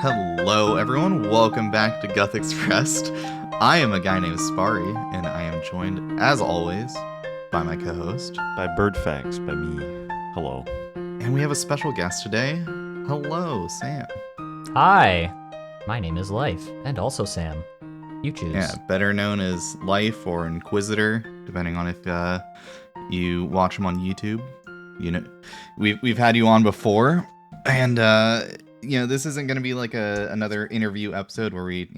Hello, everyone. Welcome back to Guthix Rest. I am a guy named Sparry, and I am joined, as always, by my co-host. By Birdfacts, by me. Hello. And we have a special guest today. Hello, Sam. Hi, my name is Life, and also Sam. You choose. Yeah, better known as Life or Inquisitor, depending on if you watch him on YouTube. You know, we've had you on before, and this isn't going to be like another interview episode where we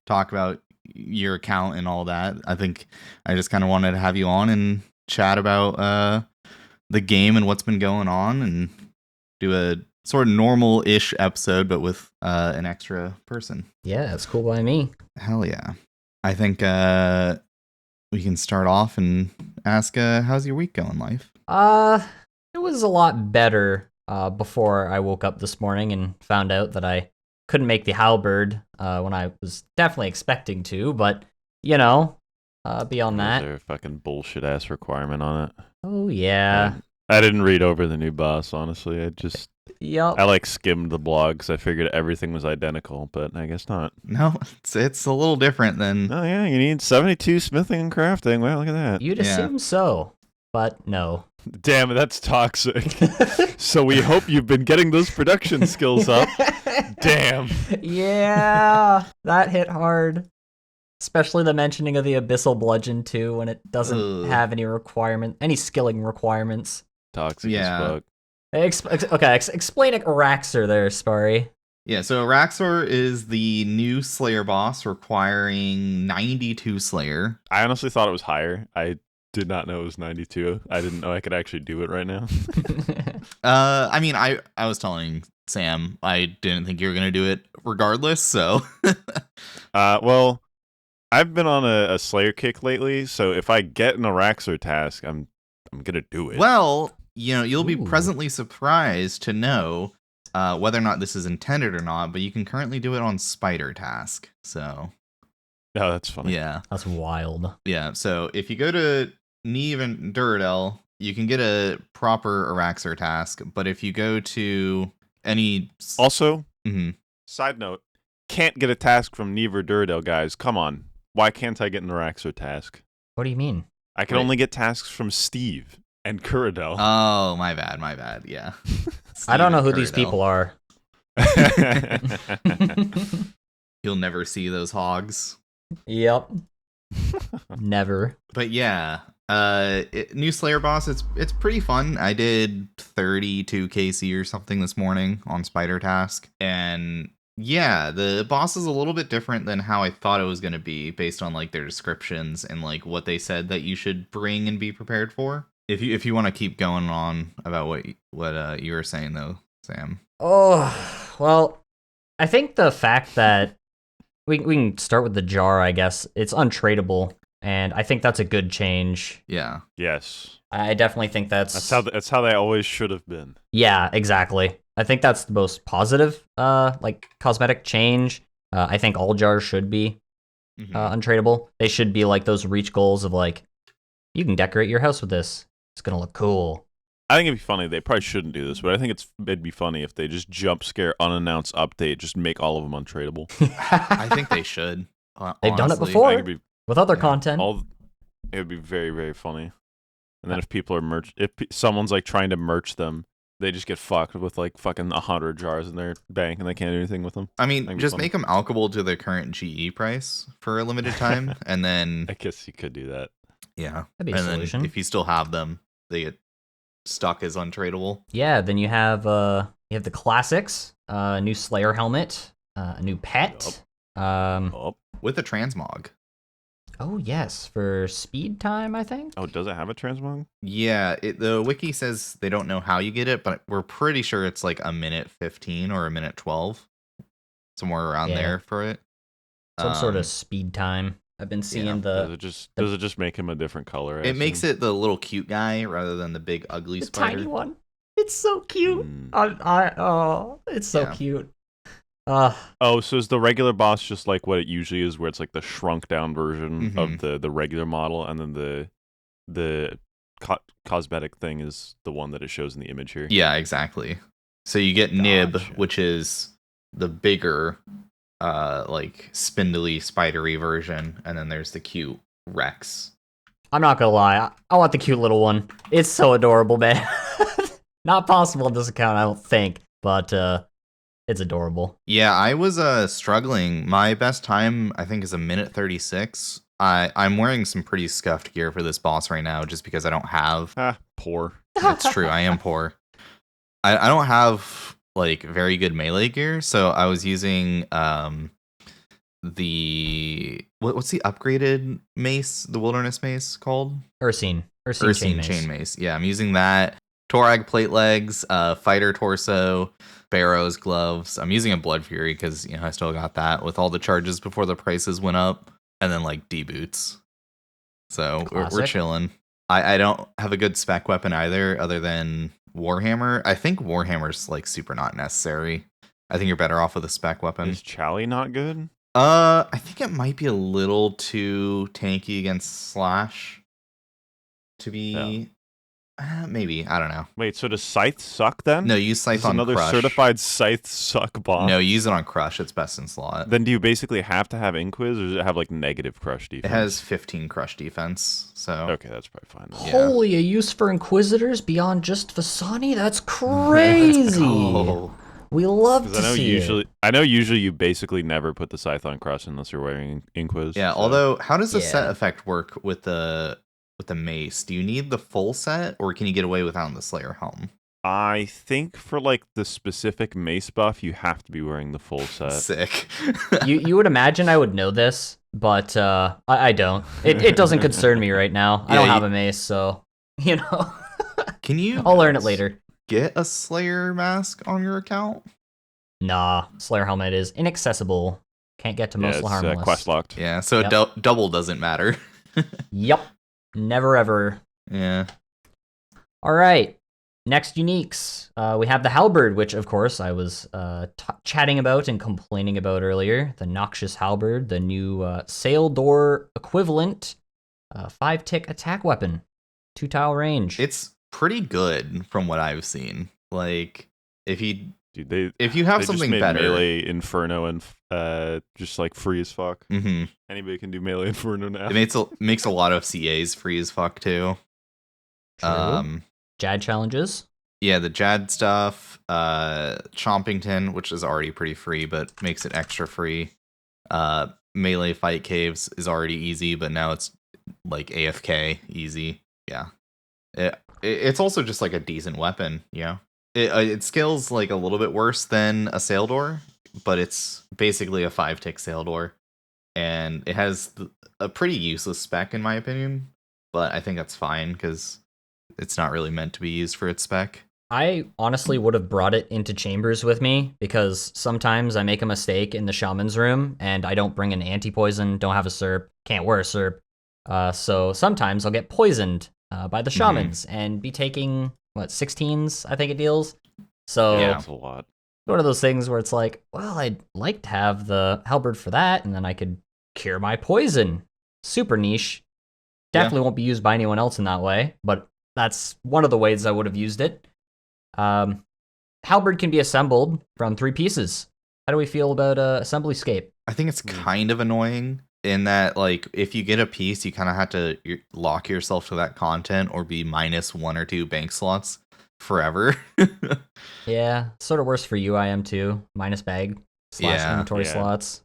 talk about your account and all that. I think I just kind of wanted to have you on and chat about the game and what's been going on, and do a sort of normal-ish episode, but with an extra person. Yeah, that's cool by me. Hell yeah. I think we can start off and ask, how's your week going, Life? It was a lot better before I woke up this morning and found out that I couldn't make the halberd when I was definitely expecting to, but, beyond that. Is there a fucking bullshit-ass requirement on it? Oh, yeah. I didn't read over the new boss, honestly. Yep. Skimmed the blog because I figured everything was identical, but I guess not. No, it's a little different than... Oh, yeah, you need 72 smithing and crafting. Wow, look at that. You'd assume so, but no. Damn it, that's toxic. So we hope you've been getting those production skills up. Damn. Yeah, that hit hard. Especially the mentioning of the Abyssal Bludgeon, too, when it doesn't have any skilling requirements. Toxic as fuck. Explain Araxor there, Sparry. Yeah, so Araxor is the new Slayer boss requiring 92 Slayer. I honestly thought it was higher. I did not know it was 92. I didn't know I could actually do it right now. I was telling Sam I didn't think you were going to do it regardless, so... Well, I've been on a Slayer kick lately, so if I get an Araxor task, I'm going to do it. Well, you'll be presently surprised to know whether or not this is intended or not, but you can currently do it on Spider task, so... Oh, that's funny. Yeah. That's wild. Yeah, so if you go to Neve and Duradel, you can get a proper Araxor task, but if you go to any... Also, Mm-hmm. Side note, can't get a task from Neve or Duradel, guys. Come on. Why can't I get an Araxor task? What do you mean? I can only get tasks from Steve and Kuradel. Oh, my bad, yeah. I don't know who these people are. You'll never see those hogs. Yep. Never. But yeah, new Slayer boss, it's pretty fun. I did 32 KC or something this morning on Spider task, and yeah, the boss is a little bit different than how I thought it was going to be based on like their descriptions and like what they said that you should bring and be prepared for. If you want to keep going on about what you were saying though, Sam. Oh, well, I think the fact that we can start with the jar, I guess. It's untradeable, and I think that's a good change. Yeah. Yes. I definitely think that's how they always should have been. Yeah, exactly. I think that's the most positive cosmetic change. I think all jars should be untradeable. They should be like those reach goals of like, you can decorate your house with this. It's gonna look cool. I think it'd be funny. They probably shouldn't do this, but I think it'd be funny if they just jump scare unannounced update, just make all of them untradeable. I think they should. They've done it honestly. before with other content. It would be very, very funny. And then if people are if someone's like trying to merch them, they just get fucked with like fucking 100 jars in their bank and they can't do anything with them. I mean, just make them alchable to their current GE price for a limited time, and then I guess you could do that. Yeah, that'd be a solution. Then if you still have them, they get stuck as untradeable. Yeah, then you have the classics, a new Slayer helmet, a new pet, with a transmog. Oh yes, for speed time, I think. Oh, does it have a transmog? Yeah, the wiki says they don't know how you get it, but we're pretty sure it's like a minute 15 or a minute 12, somewhere around there for it. Some sort of speed time. I've been seeing does it just make him a different color? It makes it the little cute guy rather than the big ugly spider. Tiny one. It's so cute. It's so cute. Oh, so is the regular boss just like what it usually is, where it's like the shrunk down version of the regular model, and then the cosmetic thing is the one that it shows in the image here? Yeah, exactly. So you get Nib, which is the bigger, like spindly, spidery version, and then there's the cute Rex. I'm not gonna lie, I want the cute little one. It's so adorable, man. Not possible in this account, I don't think, but it's adorable. Yeah, I was struggling. My best time, I think, is a minute 36. I'm wearing some pretty scuffed gear for this boss right now, just because I don't have. Poor. It's true, I am poor. I don't have like very good melee gear, so I was using the what's the upgraded mace, the wilderness mace called? Ursine Chain mace. Yeah, I'm using that. Torag plate legs, fighter torso, barrows, gloves. I'm using a blood fury because I still got that with all the charges before the prices went up, and then like D boots. So we're chilling. I don't have a good spec weapon either, other than Warhammer. I think Warhammer's like super not necessary. I think you're better off with a spec weapon. Is Chally not good? I think it might be a little too tanky against Slash to be. Maybe, I don't know. Wait, so does Scythe suck then? No, use Scythe on another Crush. Certified Scythe suck boss. No, use it on Crush. It's best in slot. Then do you basically have to have Inquis, or does it have like negative Crush defense? It has 15 Crush defense, so okay, that's probably fine. Yeah. Holy, a use for Inquisitors beyond just Vasani? That's crazy. We love to see it. I know usually you basically never put the Scythe on Crush unless you're wearing Inquis. Yeah, so. Although, how does the set effect work with the mace? Do you need the full set, or can you get away without the Slayer helm? I think for like the specific mace buff, you have to be wearing the full set. Sick. you would imagine I would know this, but I don't. It doesn't concern me right now. I don't have a mace, so Can you? I'll learn it later. Get a Slayer mask on your account? Nah, Slayer helmet is inaccessible. Can't get to most harmless. Quest locked. Yeah, so double doesn't matter. Yep. Never ever. Yeah. All right. Next uniques. We have the halberd, which of course I was chatting about and complaining about earlier. The noxious halberd, the new sail door equivalent 5-tick attack weapon, 2-tile range. It's pretty good from what I've seen. Like if you have something just made better, melee Inferno and just like free as fuck. Mm-hmm. Anybody can do melee Inferno now. It makes a lot of CAs free as fuck too. True. Jad challenges. Yeah, the Jad stuff. Chompington, which is already pretty free, but makes it extra free. Melee fight caves is already easy, but now it's like AFK easy. Yeah. It's also just like a decent weapon, It scales like a little bit worse than a sail door, but it's basically a 5-tick sail door, and it has a pretty useless spec in my opinion, but I think that's fine because it's not really meant to be used for its spec. I honestly would have brought it into chambers with me because sometimes I make a mistake in the shaman's room and I don't bring an anti-poison, don't have a SERP, can't wear a SERP, so sometimes I'll get poisoned by the shamans and be taking 16s, I think it deals. So yeah, that's a lot. One of those things where it's like, well, I'd like to have the halberd for that, and then I could cure my poison. Super niche. Definitely won't be used by anyone else in that way, but that's one of the ways I would have used it. Halberd can be assembled from 3 pieces. How do we feel about Assemblyscape? I think it's kind of annoying in that, like, if you get a piece, you kind of have to lock yourself to that content or be minus 1 or 2 bank slots forever. Yeah, sort of worse for you, I am too. Minus bag / inventory slots,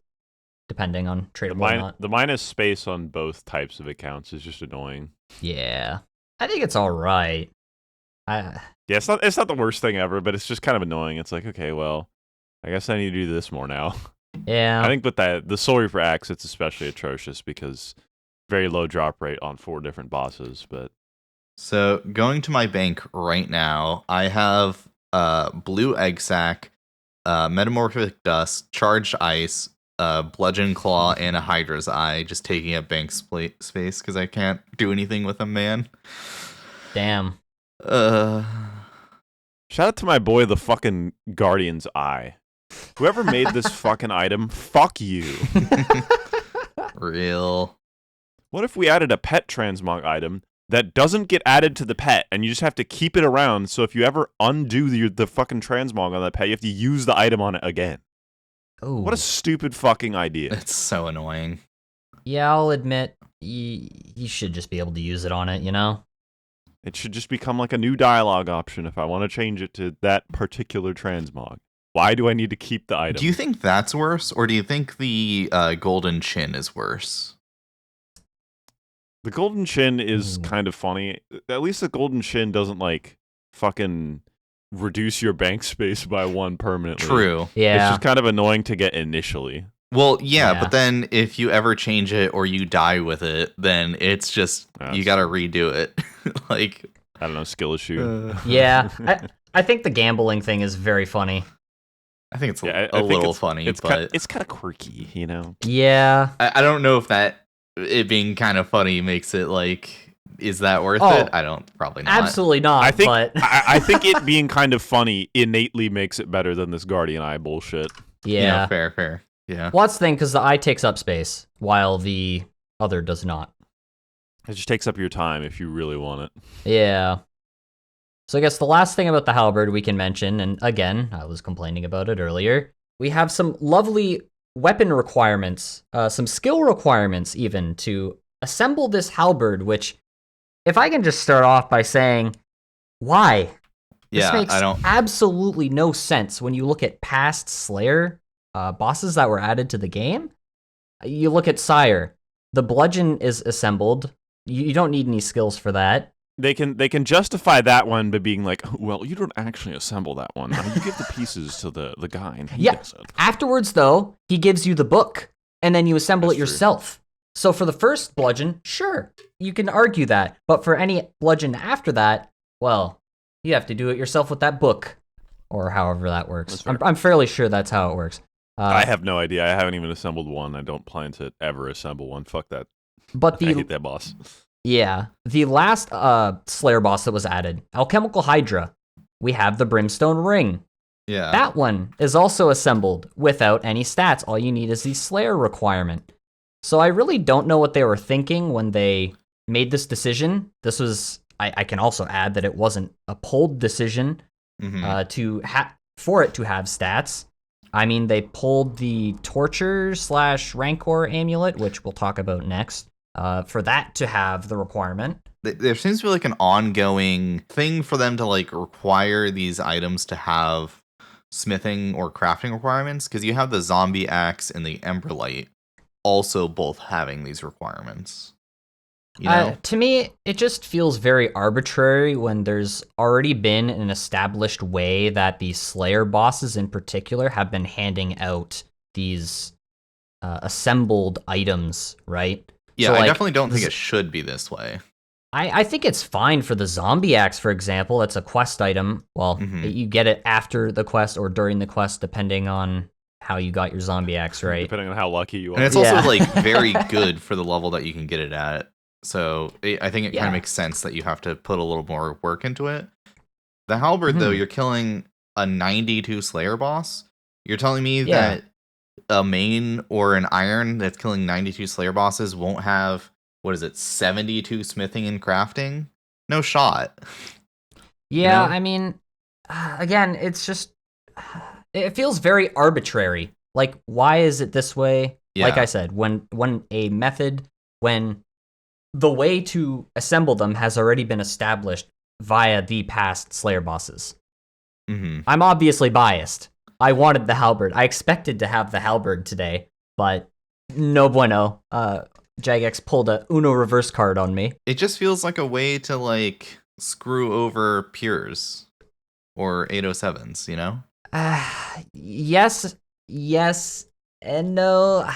depending on tradable or not. The minus space on both types of accounts is just annoying. Yeah, I think it's all right. Yeah, it's not the worst thing ever, but it's just kind of annoying. It's like, okay, well, I guess I need to do this more now. Yeah. I think with the Soul Reaper Axe, it's especially atrocious because very low drop rate on 4 different bosses. But so going to my bank right now, I have blue egg sac, metamorphic dust, charged ice, bludgeon claw, and a hydra's eye, just taking up bank space because I can't do anything with them, man. Damn. Shout out to my boy, the fucking Guardian's Eye. Whoever made this fucking item, fuck you. Real. What if we added a pet transmog item that doesn't get added to the pet, and you just have to keep it around, so if you ever undo the fucking transmog on that pet, you have to use the item on it again? Ooh. What a stupid fucking idea. It's so annoying. Yeah, I'll admit, you should just be able to use it on it, you know? It should just become like a new dialogue option if I want to change it to that particular transmog. Why do I need to keep the item? Do you think that's worse, or do you think the golden chin is worse? The golden chin is kind of funny. At least the golden chin doesn't, like, fucking reduce your bank space by 1 permanently. True. Yeah. It's just kind of annoying to get initially. Well, yeah, but then if you ever change it or you die with it, then it's just, you gotta redo it. Like, I don't know, skill issue. Yeah. I think the gambling thing is very funny. I think it's I a think little funny, but it's kind of quirky, you know? Yeah. I don't know if it being kind of funny makes it like, is that worth Oh, it? I don't, probably not. Absolutely not. I think but I think it being kind of funny innately makes it better than this Guardian Eye bullshit. yeah. Fair. Yeah. Well, that's the thing, because the eye takes up space, while the other does not. It just takes up your time if you really want it. Yeah. So I guess the last thing about the halberd we can mention, and again, I was complaining about it earlier, we have some lovely weapon requirements, some skill requirements even, to assemble this halberd, which, if I can just start off by saying, why? Yeah, This makes I don't. absolutely no sense when you look at past Slayer bosses that were added to the game. You look at Sire. The bludgeon is assembled. You don't need any skills for that. They can justify that one by being like, well, you don't actually assemble that one. You give the pieces to the guy and he does it. Afterwards, though, he gives you the book, and then you assemble That's it yourself. So for the first bludgeon, sure, you can argue that. But for any bludgeon after that, well, you have to do it yourself with that book, or however that works. I'm fairly sure that's how it works. I have no idea. I haven't even assembled one. I don't plan to ever assemble one. Fuck that. But I hate that boss. Yeah, the last Slayer boss that was added, Alchemical Hydra, we have the Brimstone Ring. Yeah. That one is also assembled without any stats. All you need is the Slayer requirement. So I really don't know what they were thinking when they made this decision. This was, I can also add that it wasn't a polled decision for it to have stats. I mean, they pulled the Torture/Rancor amulet, which we'll talk about next, for that to have the requirement. There seems to be like an ongoing thing for them to like require these items to have smithing or crafting requirements, because you have the zombie axe and the Emberlight also both having these requirements. You know? To me, it just feels very arbitrary when there's already been an established way that the Slayer bosses in particular have been handing out these assembled items, right? Yeah, so, I like, definitely don't think it should be this way. I think it's fine for the zombie axe, for example. It's a quest item. Well, you get it after the quest or during the quest, depending on how you got your zombie axe, right? Depending on how lucky you are. And it's also like very good for the level that you can get it at. So I think it kind of makes sense that you have to put a little more work into it. The halberd, though, you're killing a 92 Slayer boss. You're telling me that a main or an iron that's killing 92 Slayer bosses won't have, 72 smithing and crafting? No shot. Yeah, You know? I mean, again, it's just, it feels very arbitrary. Like, why is it this way? Yeah. Like I said, when the way to assemble them has already been established via the past Slayer bosses. I'm obviously biased. I wanted the halberd. I expected to have the halberd today, but no bueno. Jagex pulled a Uno reverse card on me. It just feels like a way to like screw over Pures or 807s, you know? Yes, and no.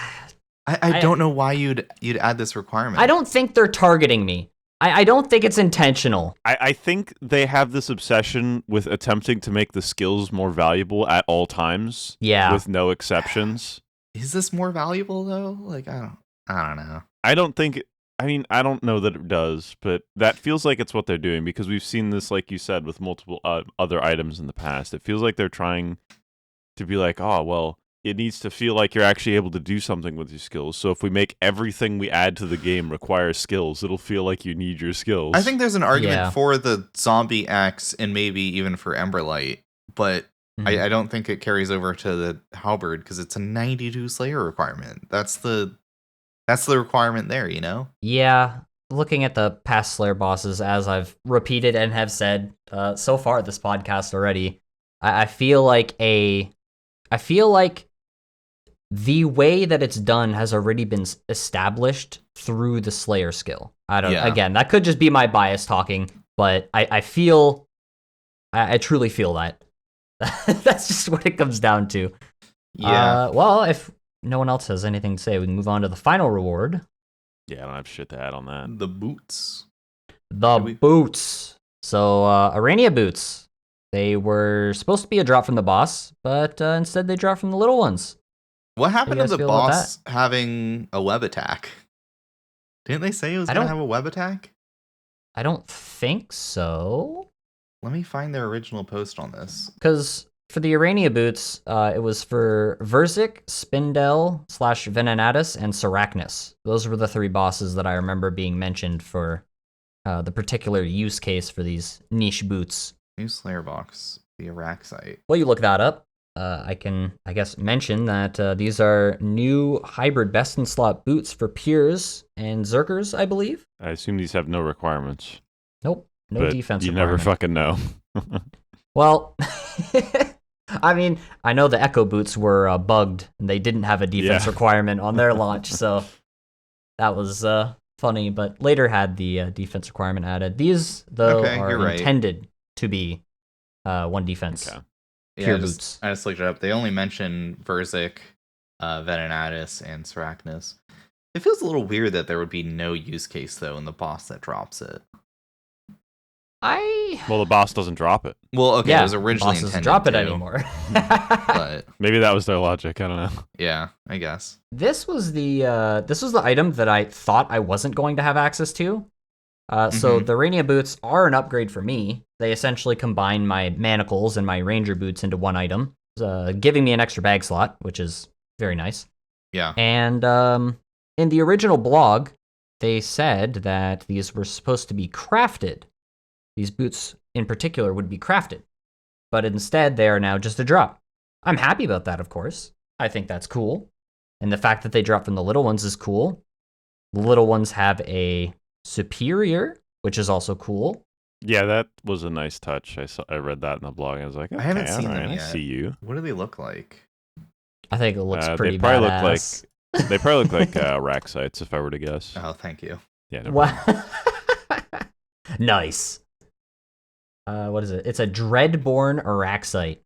I don't know why you'd add this requirement. I don't think they're targeting me. I don't think it's intentional. I think they have this obsession with attempting to make the skills more valuable at all times. Yeah. With no exceptions. Is this more valuable though? Like I don't know. I don't know that it does, but that feels like it's what they're doing, because we've seen this, like you said, with multiple other items in the past. It feels like they're trying to be like, oh, well, it needs to feel like you're actually able to do something with your skills. So if we make everything we add to the game require skills, it'll feel like you need your skills. I think there's an argument for the zombie axe and maybe even for Emberlight, but Mhm. I don't think it carries over to the halberd because it's a 92 Slayer requirement. That's the requirement there, you know? Yeah, looking at the past Slayer bosses, as I've repeated and have said so far this podcast already, I feel like the way that it's done has already been established through the Slayer skill. I don't. Yeah. Again, that could just be my bias talking, but I truly feel that. That's just what it comes down to. Yeah. Well, if no one else has anything to say, we can move on to the final reward. Yeah, I don't have shit to add on that. The boots. The boots. So, Arania boots. They were supposed to be a drop from the boss, but instead they dropped from the little ones. What happened to guys the feel about boss having a web attack? Didn't they say it was going to have a web attack? I don't think so. Let me find their original post on this. Because for the Arania boots, it was for Verzik, Spindel / Venenatus, and Sarachnis. Those were the 3 bosses that I remember being mentioned for the particular use case for these niche boots. New Slayer box, the Araxite. While you look that up, I can, I guess, mention that these are new hybrid best in slot boots for Pures and Zerkers, I believe. I assume these have no requirements. Nope, no but defense you requirement. never fucking know. Well, I mean, I know the Echo boots were bugged, and they didn't have a defense requirement on their launch, so that was funny, but later had the defense requirement added. These, though, are intended to be 1 defense. Okay. Pure boots. I just looked it up. They only mention Verzik, Venenatus, and Sarachnis. It feels a little weird that there would be no use case, though, in the boss that drops it. Well, the boss doesn't drop it. Well, okay, it was originally bosses intended drop it to, anymore. but Maybe that was their logic. I don't know. yeah, I guess. This was the item that I thought I wasn't going to have access to. So the Rania boots are an upgrade for me. They essentially combine my manacles and my ranger boots into 1 item, giving me an extra bag slot, which is very nice. Yeah. And in the original blog, they said that these were supposed to be crafted. These boots in particular would be crafted, but instead they are now just a drop. I'm happy about that, of course. I think that's cool. And the fact that they drop from the little ones is cool. The little ones have a superior, which is also cool. Yeah, that was a nice touch. I read that in the blog. I was like, okay, I haven't seen them I yet. see you. What do they look like? I think it looks pretty they probably badass. they probably look like rack sites, if I were to guess. Oh, thank you. Yeah. No Wow. Nice. What is it? It's a Dreadborn Araxite.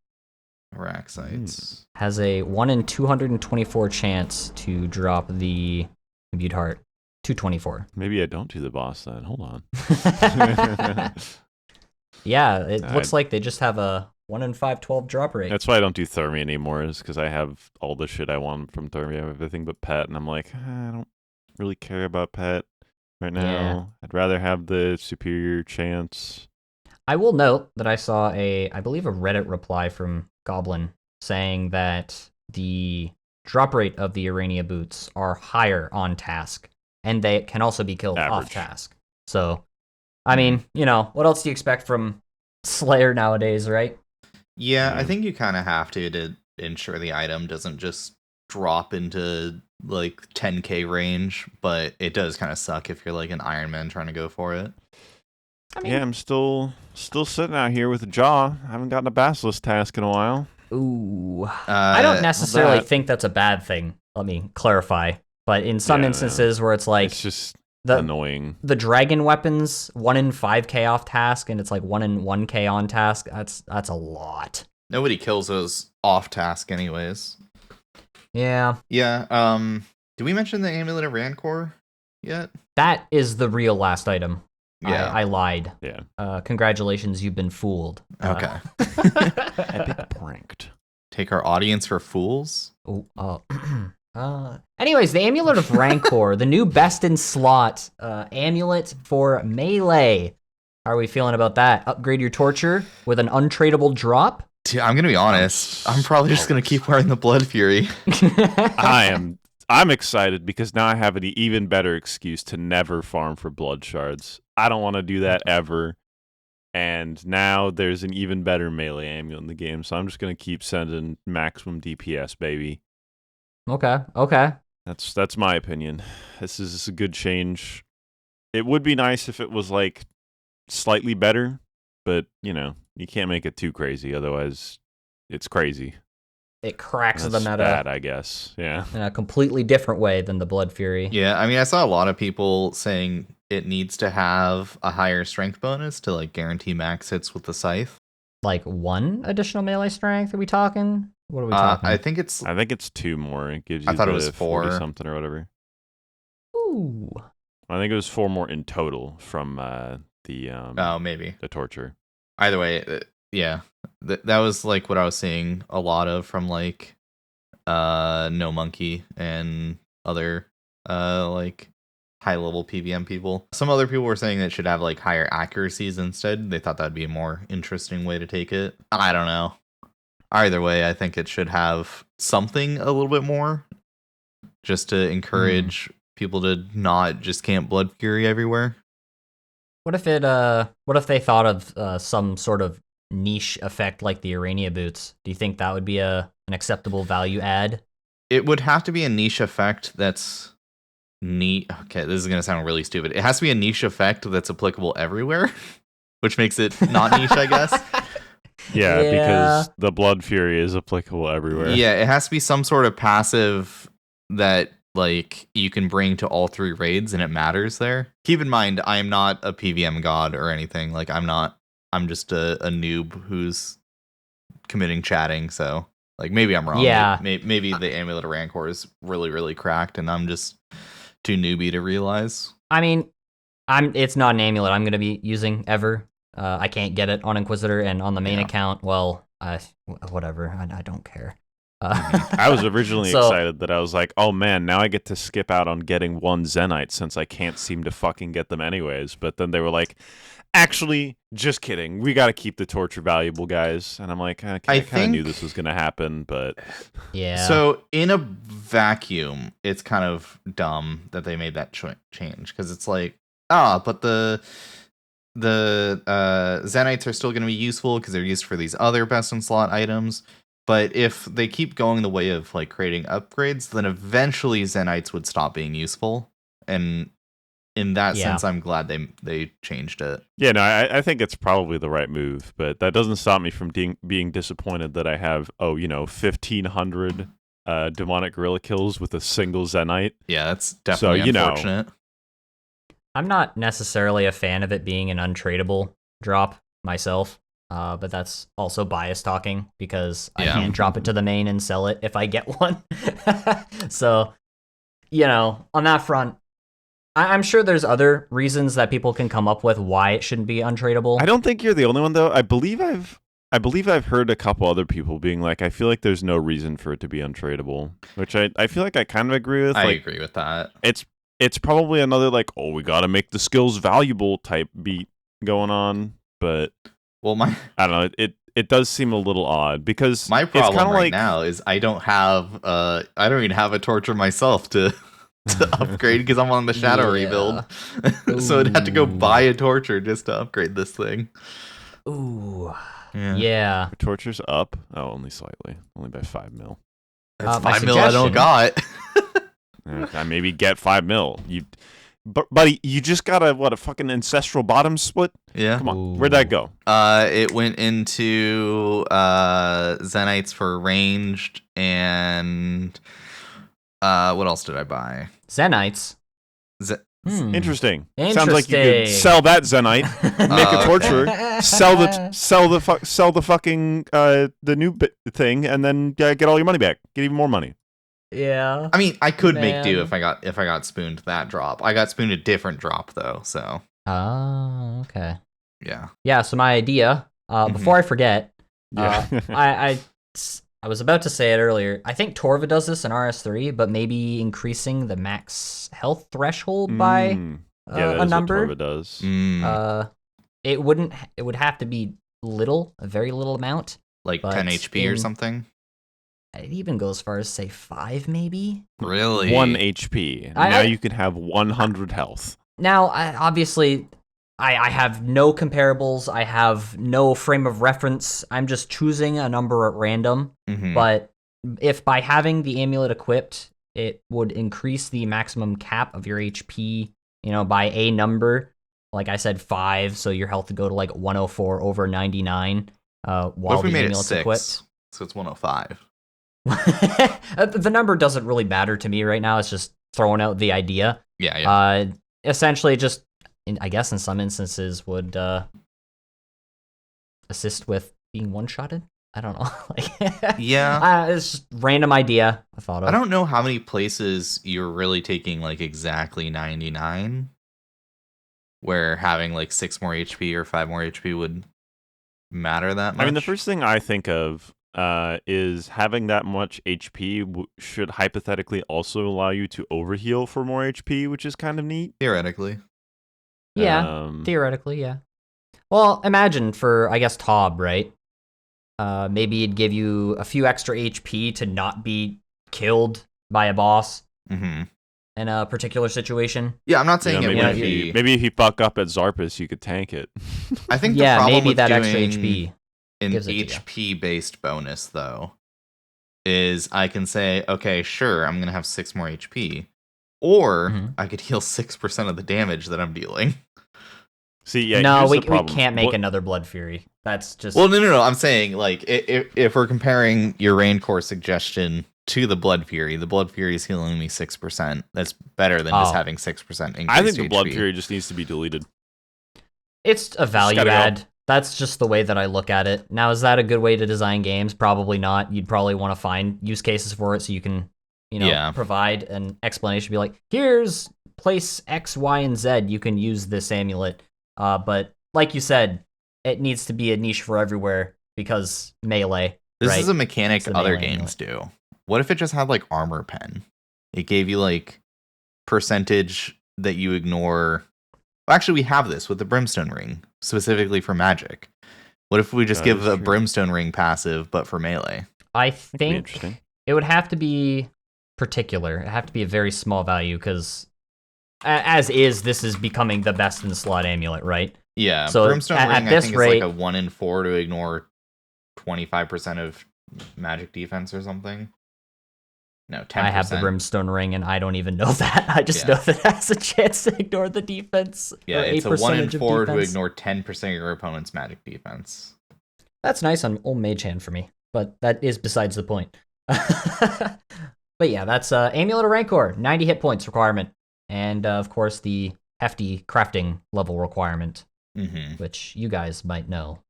Araxites. Has a 1 in 224 chance to drop the Imbued Heart. 224. Maybe I don't do the boss then. Hold on. Yeah, it looks like they just have a 1 in 512 drop rate. That's why I don't do Thermi anymore, is because I have all the shit I want from Thermi. I have everything but Pet, and I'm like, I don't really care about Pet right now. Yeah. I'd rather have the superior chance. I will note that I saw I believe a Reddit reply from Goblin saying that the drop rate of the Arania boots are higher on task, and they can also be killed off Average. task. So, I mean, what else do you expect from Slayer nowadays, right? Yeah, I think you kind of have to ensure the item doesn't just drop into like 10k range, but it does kind of suck if you're like an Iron Man trying to go for it. I mean, Yeah, I'm still sitting out here with a jaw. I haven't gotten a Basilisk task in a while. ooh. I don't necessarily think that's a bad thing. Let me clarify. But in some instances where it's like It's just the annoying. the dragon weapons 1 in 5k off task, and it's like 1 in 1k on task. That's a lot. Nobody kills those off task anyways. Yeah. Yeah, did we mention the Amulet of Rancor yet? That is the real last item. Yeah. I lied. Yeah. Congratulations, you've been fooled. Okay. Epic pranked. Take our audience for fools? Anyways, the Amulet of Rancor, the new best in slot amulet for melee. How are we feeling about that? Upgrade your torture with an untradeable drop? Dude, I'm gonna be honest. I'm probably just gonna keep wearing the Blood Fury. I'm excited because now I have an even better excuse to never farm for blood shards. I don't want to do that ever. and now there's an even better melee amulet in the game. So I'm just gonna keep sending maximum DPS, baby. Okay. That's my opinion. This is a good change. It would be nice if it was like slightly better, but you can't make it too crazy, otherwise it's crazy. It cracks That's the meta bad, I guess. Yeah. in a completely different way than the Blood Fury. Yeah, I mean, I saw a lot of people saying it needs to have a higher strength bonus to like guarantee max hits with the scythe. Like 1 additional melee strength? Are we talking? What are we talking? I think it's 2 more. It gives you I thought it was 40 4 something or whatever. Ooh. I think it was 4 more in total from maybe the torture. Either way, yeah, that was like what I was seeing a lot of from like No Monkey and other like high level PVM people. Some other people were saying that it should have like higher accuracies instead. They thought that'd be a more interesting way to take it. I don't know. Either way, I think it should have something a little bit more just to encourage people to not just camp Blood Fury everywhere. What if they thought of some sort of niche effect like the Urania boots? Do you think that would be an acceptable value add? It would have to be a niche effect that's neat. Okay, this is going to sound really stupid. It has to be a niche effect that's applicable everywhere, which makes it not niche, I guess. Yeah, because the Blood Fury is applicable everywhere. Yeah, it has to be some sort of passive that like you can bring to all 3 raids and it matters there. Keep in mind, I am not a PVM god or anything. Like I'm just a noob who's committing chatting, so like maybe I'm wrong. Yeah. Maybe the Amulet of Rancor is really, really cracked and I'm just too newbie to realize. I mean, it's not an amulet I'm going to be using ever. I can't get it on Inquisitor, and on the main account, well, whatever. I don't care. I was originally excited that I was like, oh man, now I get to skip out on getting 1 Zenite since I can't seem to fucking get them anyways. But then they were like, actually, just kidding. We got to keep the torture valuable, guys. And I'm like, I kind of knew this was going to happen, but... Yeah. So in a vacuum, it's kind of dumb that they made that change, because it's like, but the Zenites are still going to be useful because they're used for these other best in slot items. But if they keep going the way of like creating upgrades, then eventually Zenites would stop being useful. And in that sense, I'm glad they changed it. Yeah, no, I think it's probably the right move, but that doesn't stop me from being disappointed that I have 1,500 demonic gorilla kills with a single Zenite. Yeah, that's definitely unfortunate. I'm not necessarily a fan of it being an untradeable drop myself, but that's also bias talking because I can drop it to the main and sell it if I get one. So, on that front, I'm sure there's other reasons that people can come up with why it shouldn't be untradeable. I don't think you're the only one, though. I believe I've heard a couple other people being like, I feel like there's no reason for it to be untradeable, which I feel like I kind of agree with. I agree with that. It's probably another like, oh, we got to make the skills valuable type beat going on, but I don't know. It does seem a little odd because my problem now is I don't even have a torture myself to upgrade because I'm on the shadow rebuild. So I'd have to go buy a torture just to upgrade this thing. Ooh. Yeah. Torture's up. Oh, only slightly. Only by 5 mil. That's 5 mil I don't got. I maybe get 5 mil. Buddy, you just got a fucking ancestral bottom split? Yeah. Come on. Where'd that go? It went into Zenites for ranged and what else did I buy? Zenites. Interesting. Sounds like you could sell that Zenite, make a torture, sell the fucking the new thing, and then get all your money back. Get even more money. Yeah. I mean, I could make do if I got spooned that drop. I got spooned a different drop though, so. Oh, okay. Yeah. Yeah. So my idea, before I forget, I was about to say it earlier. I think Torva does this in RS3, but maybe increasing the max health threshold by a number. What Torva does. It would have to be a very little amount. Like 10 HP or something? It even goes as far as, say, 5 maybe? Really? 1 HP. Now you can have 100 health. Now, obviously, I have no comparables. I have no frame of reference. I'm just choosing a number at random. Mhm. But if by having the amulet equipped, it would increase the maximum cap of your HP, by a number. Like I said, 5, so your health would go to like 104 over 99. What While if we the made it amulet's 6? equipped. So it's 105. The number doesn't really matter to me right now. It's just throwing out the idea. Yeah. Essentially, just I guess in some instances would assist with being one-shotted. I don't know. Yeah. It's just random idea I thought of. I don't know how many places you're really taking like exactly 99, where having like 6 more HP or 5 more HP would matter that much. I mean, the first thing I think of is having that much HP should hypothetically also allow you to overheal for more HP, which is kind of neat. Theoretically. Yeah, theoretically, yeah. Well, imagine for, I guess, Tob, right? Maybe it'd give you a few extra HP to not be killed by a boss Mm-hmm. in a particular situation. Yeah, I'm not saying it maybe would if be. maybe if you fuck up at Zarpus, you could tank it. I think the Yeah, problem maybe with that doing extra HP an gives it to you. HP-based bonus, though, is I can say, okay, sure, I'm going to have 6 more HP. Or Mhm. I could heal 6% of the damage that I'm dealing. See, yeah, No, here's we the problem. can't make another Blood Fury. That's just... Well, no. I'm saying, like, if we're comparing your Raincore suggestion to the Blood Fury is healing me 6%. That's better than just having 6% increased I think the HP. Blood Fury just needs to be deleted. It's a value gotta go. add. That's just the way that I look at it. Now, is that a good way to design games? Probably not. You'd probably want to find use cases for it so you can, Yeah. provide an explanation. Be like, here's place X, Y, and Z. You can use this amulet. But like you said, it needs to be a niche for everywhere because melee. This right? is a mechanic It's the other melee games do. What if it just had, like, armor pen? It gave you, like, percentage that you ignore. Well, actually, we have this with the Brimstone Ring, specifically for magic. What if we just That give is a true. Brimstone Ring passive, but for melee? I That'd be think interesting. it would have to be particular. It have to be a very small value because, as is, this is becoming the best in the slot amulet, right? Yeah, So Brimstone at Ring, this I think, rate- is like a 1 in 4 to ignore 25% of magic defense or something. No, 10%. I have the Brimstone Ring, and I don't even know that. I just Yeah. know that it has a chance to ignore the defense. Yeah, or it's a 1 in percentage of 4 to defense. ignore 10% of your opponent's magic defense. That's nice on old Mage Hand for me, but that is besides the point. But yeah, that's Amulet of Rancor, 90 hit points requirement, and of course the hefty crafting level requirement, Mm-hmm. which you guys might know.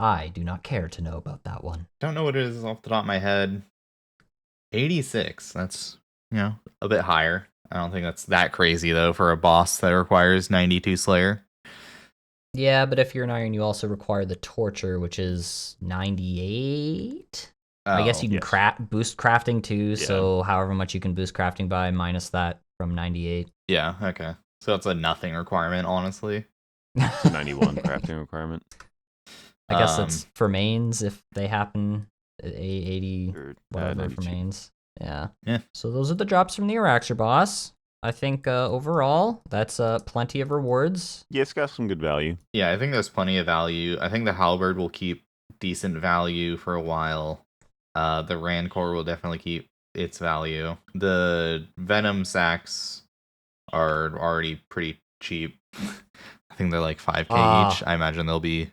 I do not care to know about that one. Don't know what it is off the top of my head. 86. That's, a bit higher. I don't think that's that crazy, though, for a boss that requires 92 Slayer. Yeah, but if you're an Iron, you also require the Torture, which is 98. I guess you can yes. boost crafting too, Yeah. so however much you can boost crafting by minus that from 98. Yeah, okay. So that's a nothing requirement, honestly. It's a 91 crafting requirement. I guess it's for mains if they happen at 80 Or, whatever for 92. mains. Yeah. Yeah. So those are the drops from the Araxer boss. I think overall that's plenty of rewards. Yeah, it's got some good value. Yeah, I think there's plenty of value. I think the Halberd will keep decent value for a while. The Rancor will definitely keep its value. The Venom sacks are already pretty cheap. I think they're like 5k each. I imagine they'll be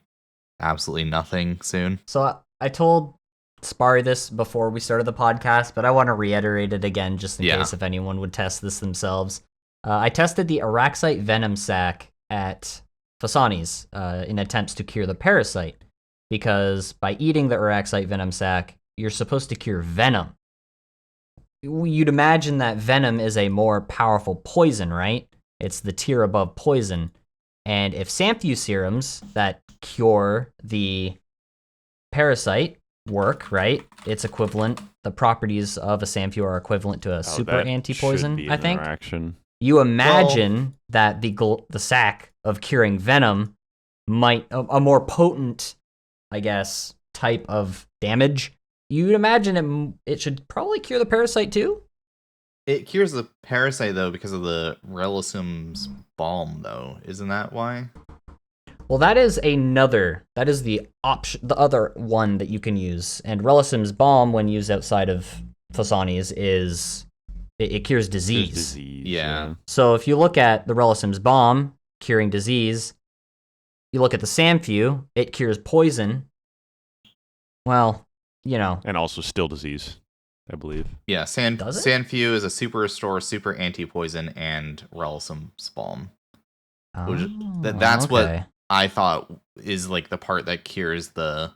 absolutely nothing soon. So I told Sparry this before we started the podcast, but I want to reiterate it again just in case if anyone would test this themselves. I tested the Araxite Venom sac at Fasani's in attempts to cure the parasite, because by eating the Araxite Venom sac, you're supposed to cure venom. You'd imagine that venom is a more powerful poison, right? It's the tier above poison. And if Samphu serums that cure the parasite work, right? It's equivalent. The properties of a Samphu are equivalent to a super that anti-poison, should be I an think. interaction. You imagine that the sac of curing venom might a more potent, I guess, type of damage. You'd imagine it should probably cure the parasite too. It cures the parasite, though, because of the Relisum's balm, though. Isn't that why? Well, that is the option, the other one that you can use. And Relissim's Balm, when used outside of Fasani's, it cures disease. Yeah. So if you look at the Relissim's Balm, curing disease, you look at the Samfu, it cures poison. Well, And also still disease, I believe. Yeah, Does it? Sanfew is a super restore, super anti-poison, and Relissim's Balm. That's okay. what I thought is like the part that cures the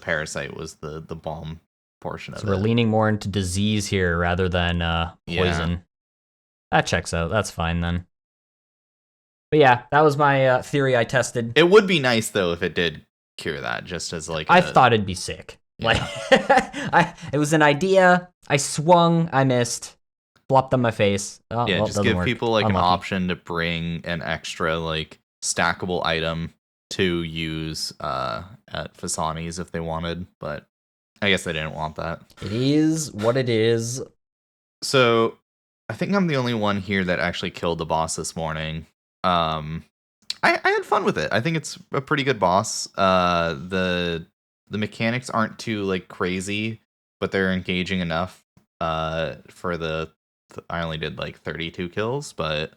parasite was the balm portion of So it. we're leaning more into disease here rather than poison. Yeah. That checks out. That's fine then. But yeah, that was my theory I tested. It would be nice though if it did cure that, just as like I thought it'd be sick. Yeah. Like, it was an idea. I swung. I missed. Flopped on my face. Oh, yeah, well, just give work. people like Unlucky. an option to bring an extra like stackable item to use at Fasani's if they wanted, but I guess they didn't want that. It is what it is. So I think I'm the only one here that actually killed the boss this morning. I had fun with it. I think it's a pretty good boss. The mechanics aren't too like crazy, but they're engaging enough. For I only did like 32 kills, but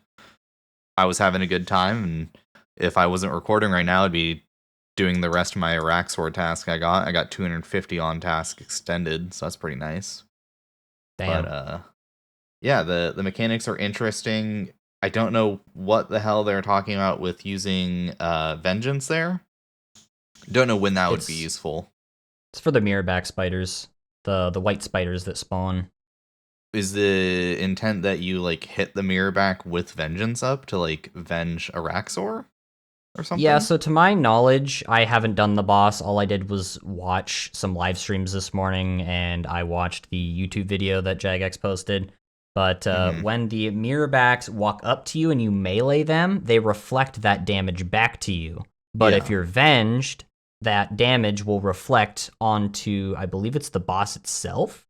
I was having a good time. And if I wasn't recording right now, I'd be doing the rest of my Araxor task. I got 250 on task extended, so that's pretty nice. Damn. But yeah, the mechanics are interesting. I don't know what the hell they're talking about with using vengeance there. Don't know when that would be useful. It's for the mirrorback spiders, the white spiders that spawn. Is the intent that you like hit the mirrorback with vengeance up to like venge Araxor or something? Yeah, so to my knowledge, I haven't done the boss. All I did was watch some live streams this morning, and I watched the YouTube video that Jagex posted. But when the mirrorbacks walk up to you and you melee them, they reflect that damage back to you. But if you're venged, that damage will reflect onto, I believe it's the boss itself.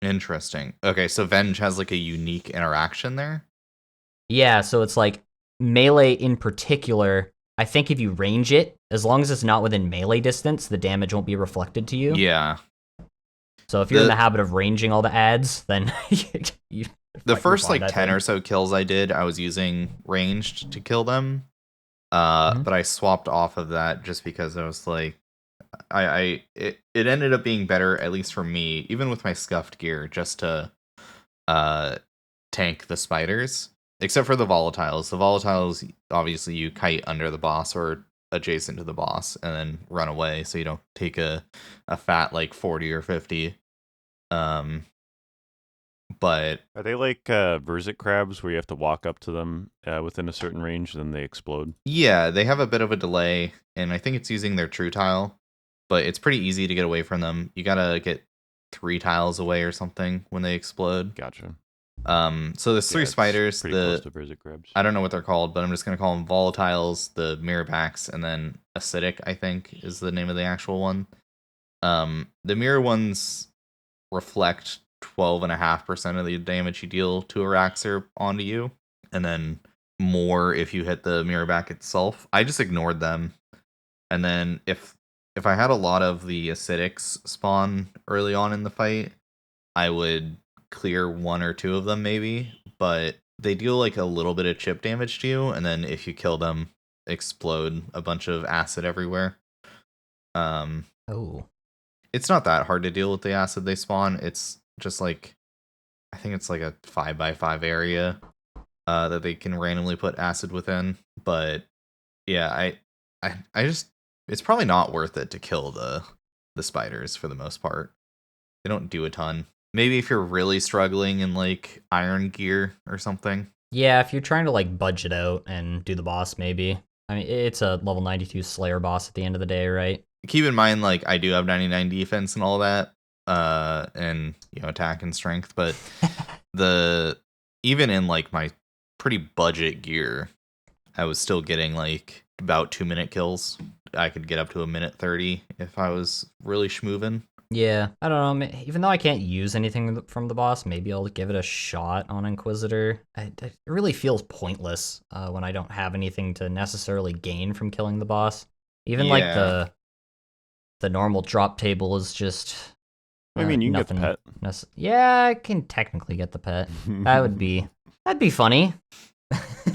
Interesting. Okay, so Venge has like a unique interaction there? Yeah, so it's like melee in particular. I think if you range it, as long as it's not within melee distance, the damage won't be reflected to you. Yeah. So if you're in the habit of ranging all the ads, then the first like 10 or so kills I did, I was using ranged to kill them. But I swapped off of that just because I was like, it ended up being better, at least for me, even with my scuffed gear, just to tank the spiders. Except for the volatiles. The volatiles, obviously, you kite under the boss or adjacent to the boss and then run away, so you don't take a fat like 40 or 50. But are they like Verzic crabs where you have to walk up to them within a certain range, then they explode? Yeah, they have a bit of a delay, and I think it's using their true tile, but it's pretty easy to get away from them. You gotta get 3 tiles away or something when they explode. Gotcha. So there's 3 spiders. Pretty close to Verzic crabs. I don't know what they're called, but I'm just gonna call them volatiles, the mirrorbacks, and then acidic, I think, is the name of the actual one. The mirror ones reflect 12.5% of the damage you deal to Araxor onto you, and then more if you hit the mirrorback itself. I just ignored them, and then if I had a lot of the acidics spawn early on in the fight, I would clear 1 or 2 of them maybe, but they deal like a little bit of chip damage to you, and then if you kill them, explode a bunch of acid everywhere. It's not that hard to deal with the acid they spawn. It's just like, I think it's like a 5x5 area that they can randomly put acid within. But yeah, I just, it's probably not worth it to kill the spiders for the most part. They don't do a ton. Maybe if you're really struggling in like iron gear or something. Yeah, if you're trying to like budget out and do the boss, maybe. I mean, it's a level 92 Slayer boss at the end of the day, right? Keep in mind, like, I do have 99 defense and all that, and, you know, attack and strength, but even in, like, my pretty budget gear, I was still getting, like, about 2-minute kills. I could get up to 1:30 if I was really schmoovin'. Yeah, I don't know. Even though I can't use anything from the boss, maybe I'll give it a shot on Inquisitor. It really feels pointless when I don't have anything to necessarily gain from killing the boss. Even like Yeah. the normal drop table is just. I mean, you can nothing get the pet. Yeah, I can technically get the pet. That'd be funny.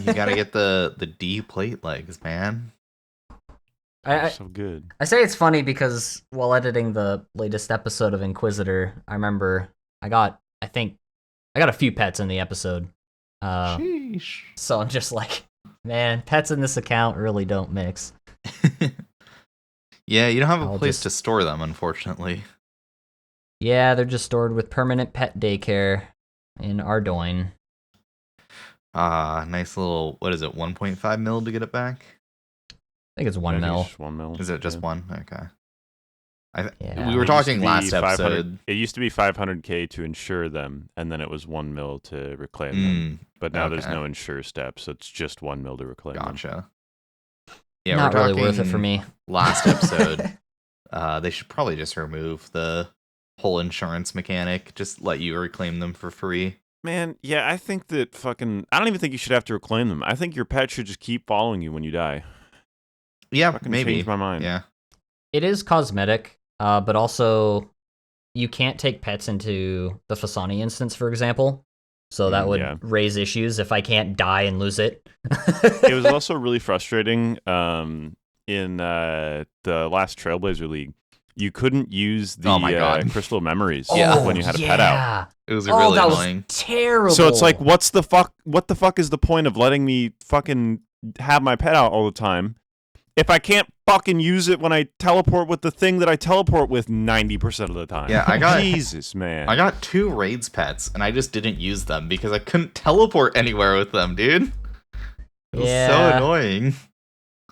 You gotta get the D plate legs, man. They're so good. I say it's funny because while editing the latest episode of Inquisitor, I remember I got a few pets in the episode. Sheesh. So I'm just like, man, pets in this account really don't mix. Yeah, you don't have a I'll place just- to store them, unfortunately. Yeah, they're just stored with permanent pet daycare in Ardoin. Nice little, what is it, 1.5 mil to get it back? I think it's I 1 think it's mil. just 1 mil. Is it just Yeah. one? Okay. Yeah. We were It used to talking be last 500 episode. It used to be 500K to insure them, and then it was 1 mil to reclaim them. But now there's okay. no insure step, so it's just 1 mil to reclaim them. Gotcha. Yeah, Not we're really worth it for talking me. Last episode, they should probably just remove the whole insurance mechanic. Just let you reclaim them for free. Man, yeah, I think that I don't even think you should have to reclaim them. I think your pet should just keep following you when you die. Yeah, Fucking maybe. changed my mind. Yeah. It is cosmetic, but also you can't take pets into the Fasani instance, for example. So that would yeah. raise issues if I can't die and lose it. It was also really frustrating in the last Trailblazer League. You couldn't use the Oh my God. crystal memories Yeah. when you had a pet out. It was Oh, really that annoying. was terrible. So it's like, what the fuck is the point of letting me fucking have my pet out all the time if I can't fucking use it when I teleport with the thing that I teleport with 90% of the time? Yeah, I got Jesus, man. I got 2 raids pets, and I just didn't use them because I couldn't teleport anywhere with them, dude. It was so Yeah. annoying.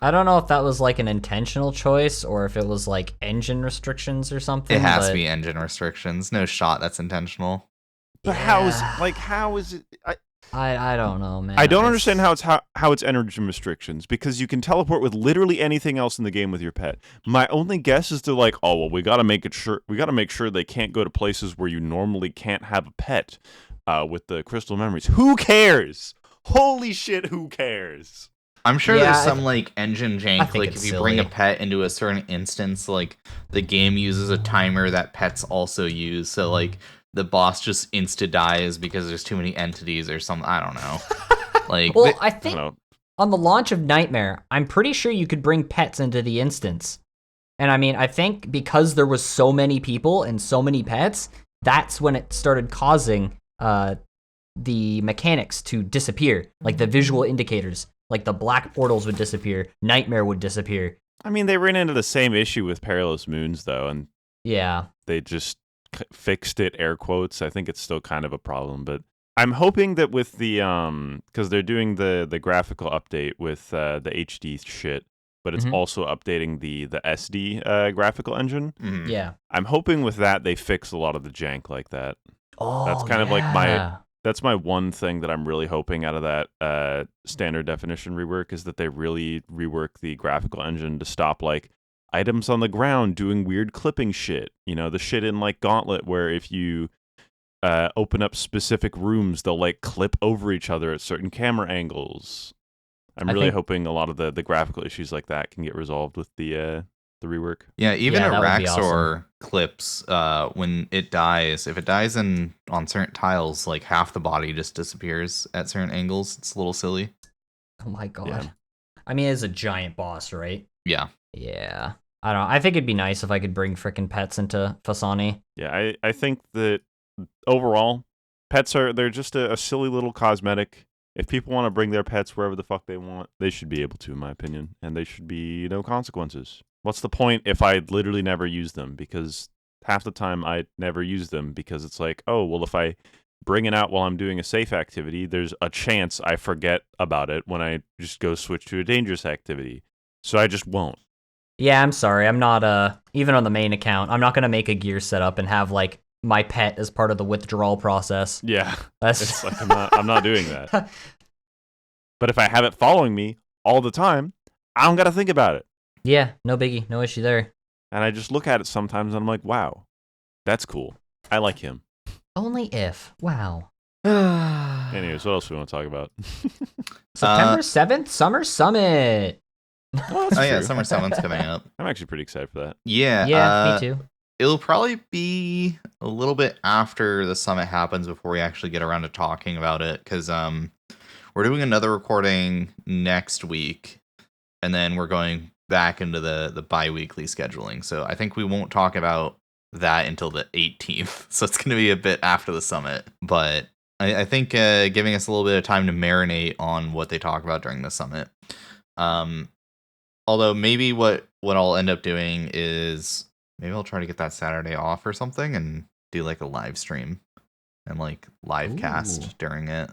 I don't know if that was like an intentional choice or if it was like engine restrictions or something. It has but to be engine restrictions. No shot that's intentional. But yeah. how is it? I don't know, man. I don't It's- understand how it's energy restrictions, because you can teleport with literally anything else in the game with your pet. My only guess is they're like, oh well, we got to make sure they can't go to places where you normally can't have a pet with the crystal memories. Who cares? Holy shit, who cares? I'm sure Yeah, there's some like engine I jank, think like it's if you bring a silly. pet into a certain instance, like the game uses a timer that pets also use, so like the boss just insta dies because there's too many entities or something. I don't know. Like, Well, but- I I think don't know. on the launch of Nightmare, I'm pretty sure you could bring pets into the instance. And I mean, I think because there was so many people and so many pets, that's when it started causing the mechanics to disappear, like the visual indicators. Like the black portals would disappear, Nightmare would disappear. I mean, they ran into the same issue with Perilous Moons though, and Yeah. they just fixed it, air quotes. I think it's still kind of a problem, but I'm hoping that with the because they're doing the graphical update with the HD shit, but it's Mhm. also updating the SD graphical engine. Mhm. Yeah. I'm hoping with that they fix a lot of the jank like that. Oh, That's kind of like my- yeah. That's my one thing that I'm really hoping out of that standard definition rework, is that they really rework the graphical engine to stop like items on the ground doing weird clipping shit. You know, the shit in like Gauntlet where if you open up specific rooms, they'll like clip over each other at certain camera angles. I'm I really think- hoping a lot of the graphical issues like that can get resolved with the rework. Yeah, even Yeah, a that would be Raxor clips, when it dies, if it dies on certain tiles, like half the body just disappears at certain angles. It's a little silly. Oh my god. Yeah. I mean, it's a giant boss, right? Yeah. Yeah. I don't know. I think it'd be nice if I could bring frickin' pets into Fasani. Yeah, I think that overall, they're just a silly little cosmetic. If people want to bring their pets wherever the fuck they want, they should be able to, in my opinion, and they should be no consequences. What's the point if I literally never use them? Because half the time I never use them because it's like, oh, well, if I bring it out while I'm doing a safe activity, there's a chance I forget about it when I just go switch to a dangerous activity. So I just won't. Yeah, I'm sorry. I'm not, even on the main account, I'm not gonna make a gear setup and have, like, my pet as part of the withdrawal process. Yeah, That's it's like I'm not doing that. But if I have it following me all the time, I don't got to think about it. Yeah, no biggie. No issue there. And I just look at it sometimes and I'm like, wow, That's cool. I like him. Only if. Wow. Anyways, what else do we want to talk about? September 7th, Summer Summit. Oh, that's yeah, true. Summer Summit's coming up. I'm actually pretty excited for that. Yeah. Yeah, me too. It'll probably be a little bit after the summit happens before we actually get around to talking about it, because we're doing another recording next week, and then we're going back into the bi-weekly scheduling. So I think we won't talk about that until the 18th. So it's going to be a bit after the summit. But I think giving us a little bit of time to marinate on what they talk about during the summit. Although maybe what I'll end up doing is maybe I'll try to get that Saturday off or something and do like a live stream and like live cast during it.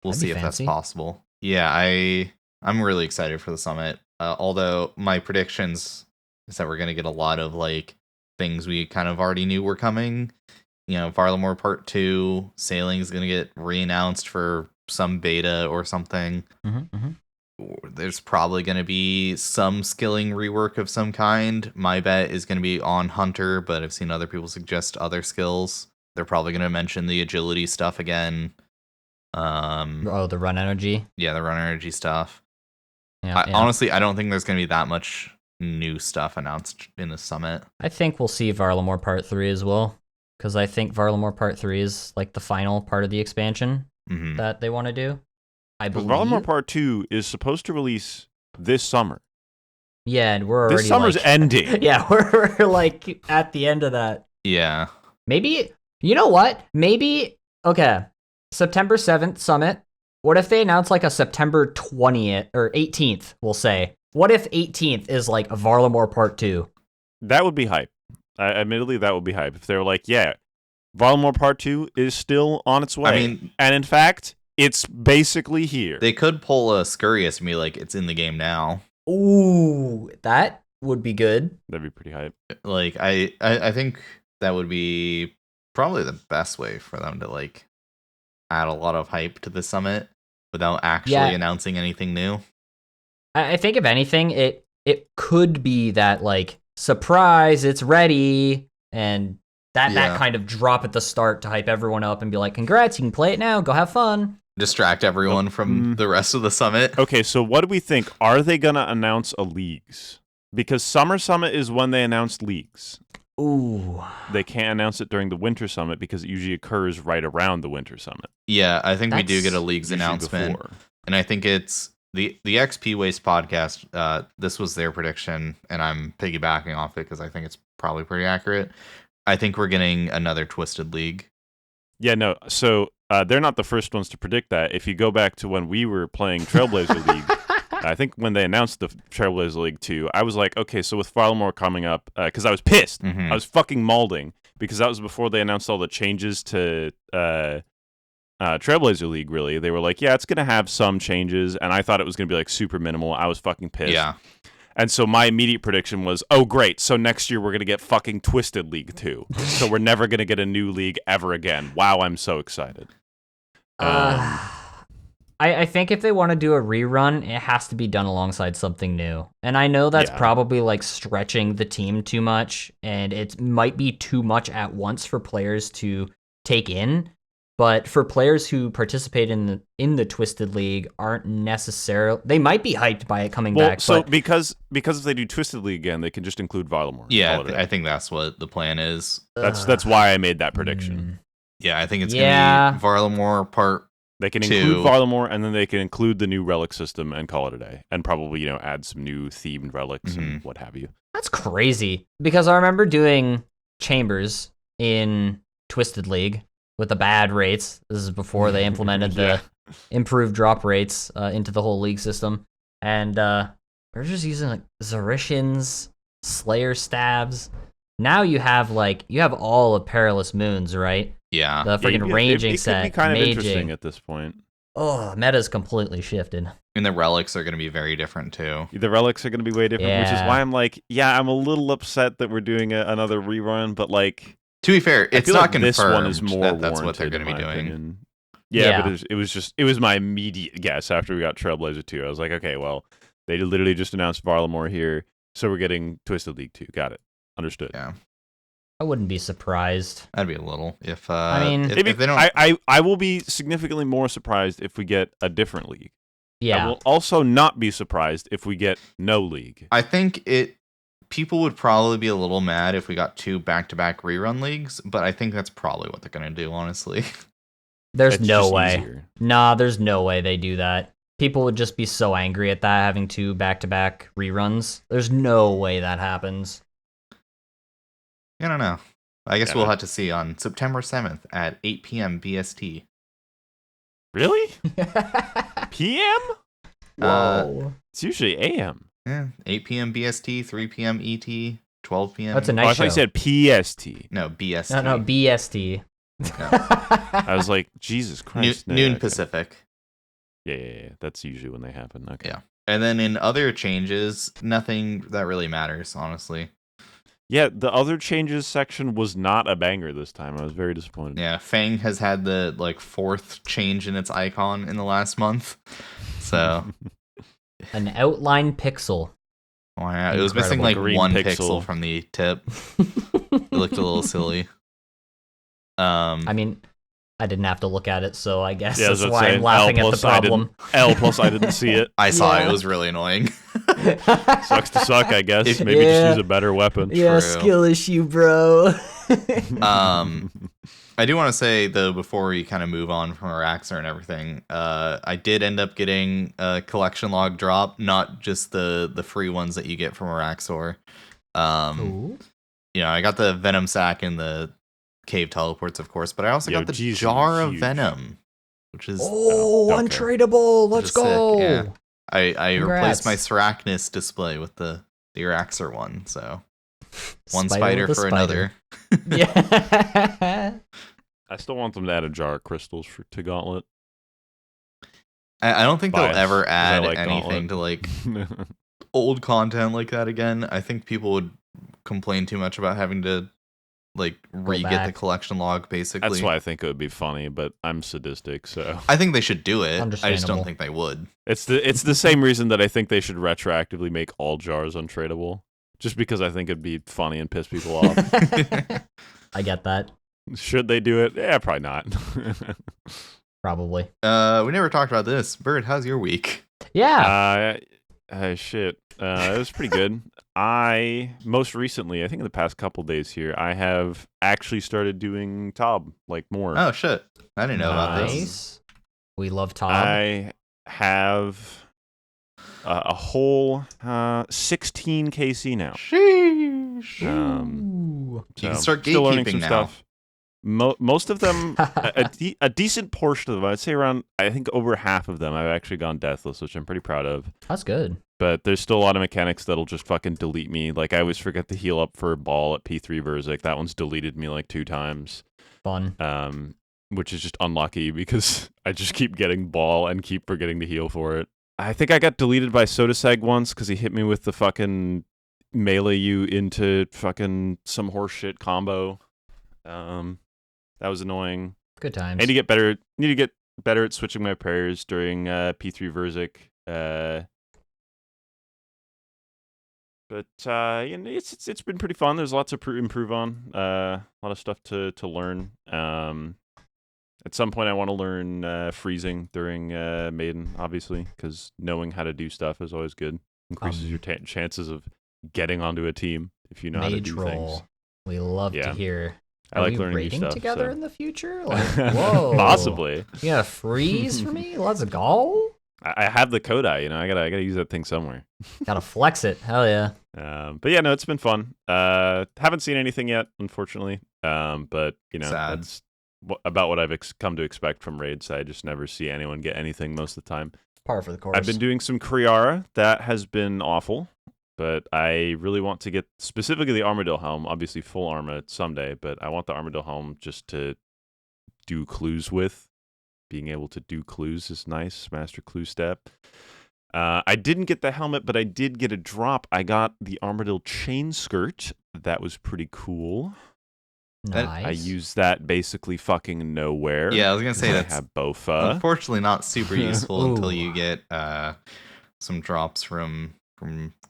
We'll That'd see be if fancy. that's possible. Yeah, I'm really excited for the summit. Although my predictions is that we're gonna get a lot of like things we kind of already knew were coming. You know, Varlamore Part 2 sailing is gonna get re-announced for some beta or something. There's probably going to be some skilling rework of some kind. My bet is going to be on Hunter, but I've seen other people suggest other skills. They're probably going to mention the agility stuff again. The run energy. Yeah, the run energy stuff. Yeah, Honestly, I don't think there's going to be that much new stuff announced in the summit. I think we'll see Varlamore Part 3 as well, because I think Varlamore Part 3 is like the final part of the expansion that they want to do. I believe. Varlamore Part 2 is supposed to release this summer. Yeah, and we're already this summer's like, ending. Yeah, we're like at the end of that. Yeah. Maybe, you know what? Maybe, okay, September 7th summit. What if they announce like a September 20th or 18th, we'll say? What if 18th is like a Varlamore Part 2? That would be hype. Admittedly, that would be hype. If they were like, yeah, Varlamore Part 2 is still on its way. I mean, and in fact, it's basically here. They could pull a Scurious and be like, it's in the game now. Ooh, that would be good. That'd be pretty hype. Like, I think that would be probably the best way for them to like add a lot of hype to the summit without actually announcing anything new. I think if anything, it could be that like surprise, it's ready, and that kind of drop at the start to hype everyone up and be like, congrats, you can play it now, go have fun. Distract everyone from the rest of the summit. Okay, so what do we think? Are they gonna announce a leagues? Because Summer Summit is when they announce leagues. Ooh. They can't announce it during the Winter Summit because it usually occurs right around the Winter Summit. Yeah, I think we do get a leagues announcement. Before. And I think it's the XP Waste podcast. This was their prediction, and I'm piggybacking off it because I think it's probably pretty accurate. I think we're getting another Twisted League. Yeah, no. So they're not the first ones to predict that. If you go back to when we were playing Trailblazer League, I think when they announced the Trailblazer League 2, I was like, okay, so with Varlamore coming up, because I was pissed. I was fucking malding because that was before they announced all the changes to Trailblazer League, really. They were like, yeah, it's going to have some changes, and I thought it was going to be like super minimal. I was fucking pissed. Yeah. And so my immediate prediction was, oh, great. So next year we're going to get fucking Twisted League 2. So we're never going to get a new league ever again. Wow, I'm so excited. I think if they want to do a rerun, it has to be done alongside something new. And I know that's probably like stretching the team too much, and it might be too much at once for players to take in. But for players who participate in the Twisted League aren't necessarily, they might be hyped by it coming back. So but because if they do Twisted League again, they can just include Varlamore. Yeah, I think that's what the plan is. That's why I made that prediction. Yeah, I think it's gonna be Varlamore Part. They can include Varlamore, and then they can include the new relic system and call it a day, and probably add some new themed relics and what have you. That's crazy because I remember doing Chambers in Twisted League with the bad rates. This is before they implemented the improved drop rates into the whole league system. And we're just using like Zarishans, Slayer Stabs. Now you have all of Perilous Moons, right? Yeah. The freaking ranging set. It could be kind of maging. interesting at this point. Oh, meta's completely shifted. And the relics are going to be very different too. The relics are going to be way different, which is why I'm like, I'm a little upset that we're doing another rerun, but like, to be fair, it's not confirmed. This one is more that's what they're going to be doing. Opinion. Yeah, but it was my immediate guess after we got Trailblazer 2. I was like, okay, well, they literally just announced Varlamore here, so we're getting Twisted League 2. Got it. Understood. Yeah. I wouldn't be surprised. I'd be a little if I mean, if they don't. I will be significantly more surprised if we get a different league. Yeah. I will also not be surprised if we get no league. I think people would probably be a little mad if we got 2 back-to-back rerun leagues, but I think that's probably what they're gonna do, honestly. There's It's no just way. easier. Nah, there's no way they do that. People would just be so angry at that, having 2 back-to-back reruns. There's no way that happens. I don't know. I guess Yeah, we'll no. have to see on September 7th at 8 p.m. BST. Really? PM? Whoa. It's usually AM. Yeah, 8 p.m. BST, 3 p.m. ET, 12 p.m. That's a Oh, nice I show. thought you said PST. No, BST. No, BST. I was like, Jesus Christ. no, Noon okay. Pacific. Yeah. That's usually when they happen. Okay. Yeah. And then in other changes, nothing that really matters, honestly. Yeah, the other changes section was not a banger this time. I was very disappointed. Yeah, Fang has had the 4th change in its icon in the last month. So, An outline pixel. wow, it was missing Incredible. Green 1 pixel. pixel from the tip. It looked a little silly. I mean, I didn't have to look at it, so I guess Yeah, that's I was why I'm saying, laughing L at the plus I problem. L plus I didn't see it. I saw it. Yeah. It was really annoying. Sucks to suck, I guess. If- Maybe just Yeah. use a better weapon. Yeah, True. skill issue, bro. I do want to say, though, before we kind of move on from Araxor and everything, I did end up getting a collection log drop, not just the free ones that you get from Araxor. Ooh. You know, I got the Venom Sack and the Cave Teleports, of course, but I also Yo, got the Jesus, Jar of huge. Venom, which is... Oh, okay. untradeable. Let's is sick, go. yeah. I replaced Congrats. my Sarachnis display with the Araxor one, so... One Spider spider with a for another. Yeah. I still want them to add a jar of crystals to Gauntlet. I don't think they'll Bias, ever 'cause I add like anything Gauntlet. to, old content like that again. I think people would complain too much about having to re-get the back. collection log, basically. That's why I think it would be funny, but I'm sadistic, so I think they should do it. I just don't Understandable. think they would. it's the same reason that I think they should retroactively make all jars untradeable. Just because I think it'd be funny and piss people off. I get that. Should they do it? Yeah, probably not. Probably. We never talked about this. Bird, how's your week? Yeah. Shit. It was pretty good. Most recently, I think in the past couple days here, I have actually started doing Tob, more. Oh, shit. I didn't know about this. Nice. We love Tob. I have a whole 16 KC now. Sheesh. Ooh. You can So, start still learning gatekeeping some now. stuff. Most of them, a decent portion of them, I'd say around, I think over half of them, I've actually gone deathless, which I'm pretty proud of. That's good. But there's still a lot of mechanics that'll just fucking delete me. I always forget to heal up for a ball at P3 Verzik. That one's deleted me 2 times. Fun. Which is just unlucky because I just keep getting ball and keep forgetting to heal for it. I think I got deleted by Sodaseg once because he hit me with the fucking melee you into fucking some horseshit combo. That was annoying. Good times. Need to get better at switching my prayers during P3 Verzik. But it's been pretty fun. There's lots to improve on. A lot of stuff to learn. At some point, I want to learn freezing during Maiden, obviously, because knowing how to do stuff is always good. Increases your chances of getting onto a team if you know how to Mage do roll. things. We love Yeah. to hear. I Are like we learning new raiding stuff, together so. in the future? Whoa. Possibly. You got a freeze for me? Let's go. I have the Kodai, I gotta use that thing somewhere. Gotta flex it. Hell yeah. But yeah, no, it's been fun. Haven't seen anything yet, unfortunately. But Sad. that's about what I've come to expect from raids. I just never see anyone get anything most of the time. Par for the course. I've been doing some Kriara. That has been awful. But I really want to get specifically the Armadillo Helm. Obviously, full armor someday. But I want the Armadillo Helm just to do clues with. Being able to do clues is nice. Master clue step. I didn't get the helmet, but I did get a drop. I got the Armadillo chain skirt. That was pretty cool. Nice. I used that basically fucking nowhere. Yeah, I was going to say I that's have Bofa. unfortunately not super useful until Ooh. you get some drops from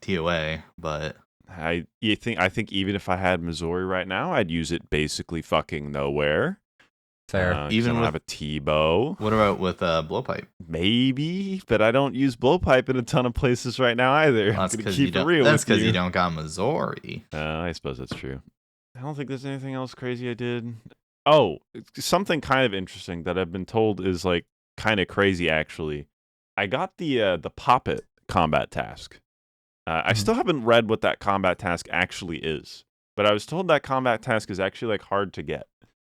TOA, but I think even if I had Missouri right now, I'd use it basically fucking nowhere. Fair. 'Cause Even I don't with- have a T-bow. What about with blowpipe? Maybe, but I don't use blowpipe in a ton of places right now either. Well, that's I'm gonna because you keep it don't. real That's with because you. you don't got Missouri. I suppose that's true. I don't think there's anything else crazy I did. Oh, something kind of interesting that I've been told is like kind of crazy actually. I got the Poppet combat task. I still haven't read what that combat task actually is, but I was told that combat task is actually like hard to get,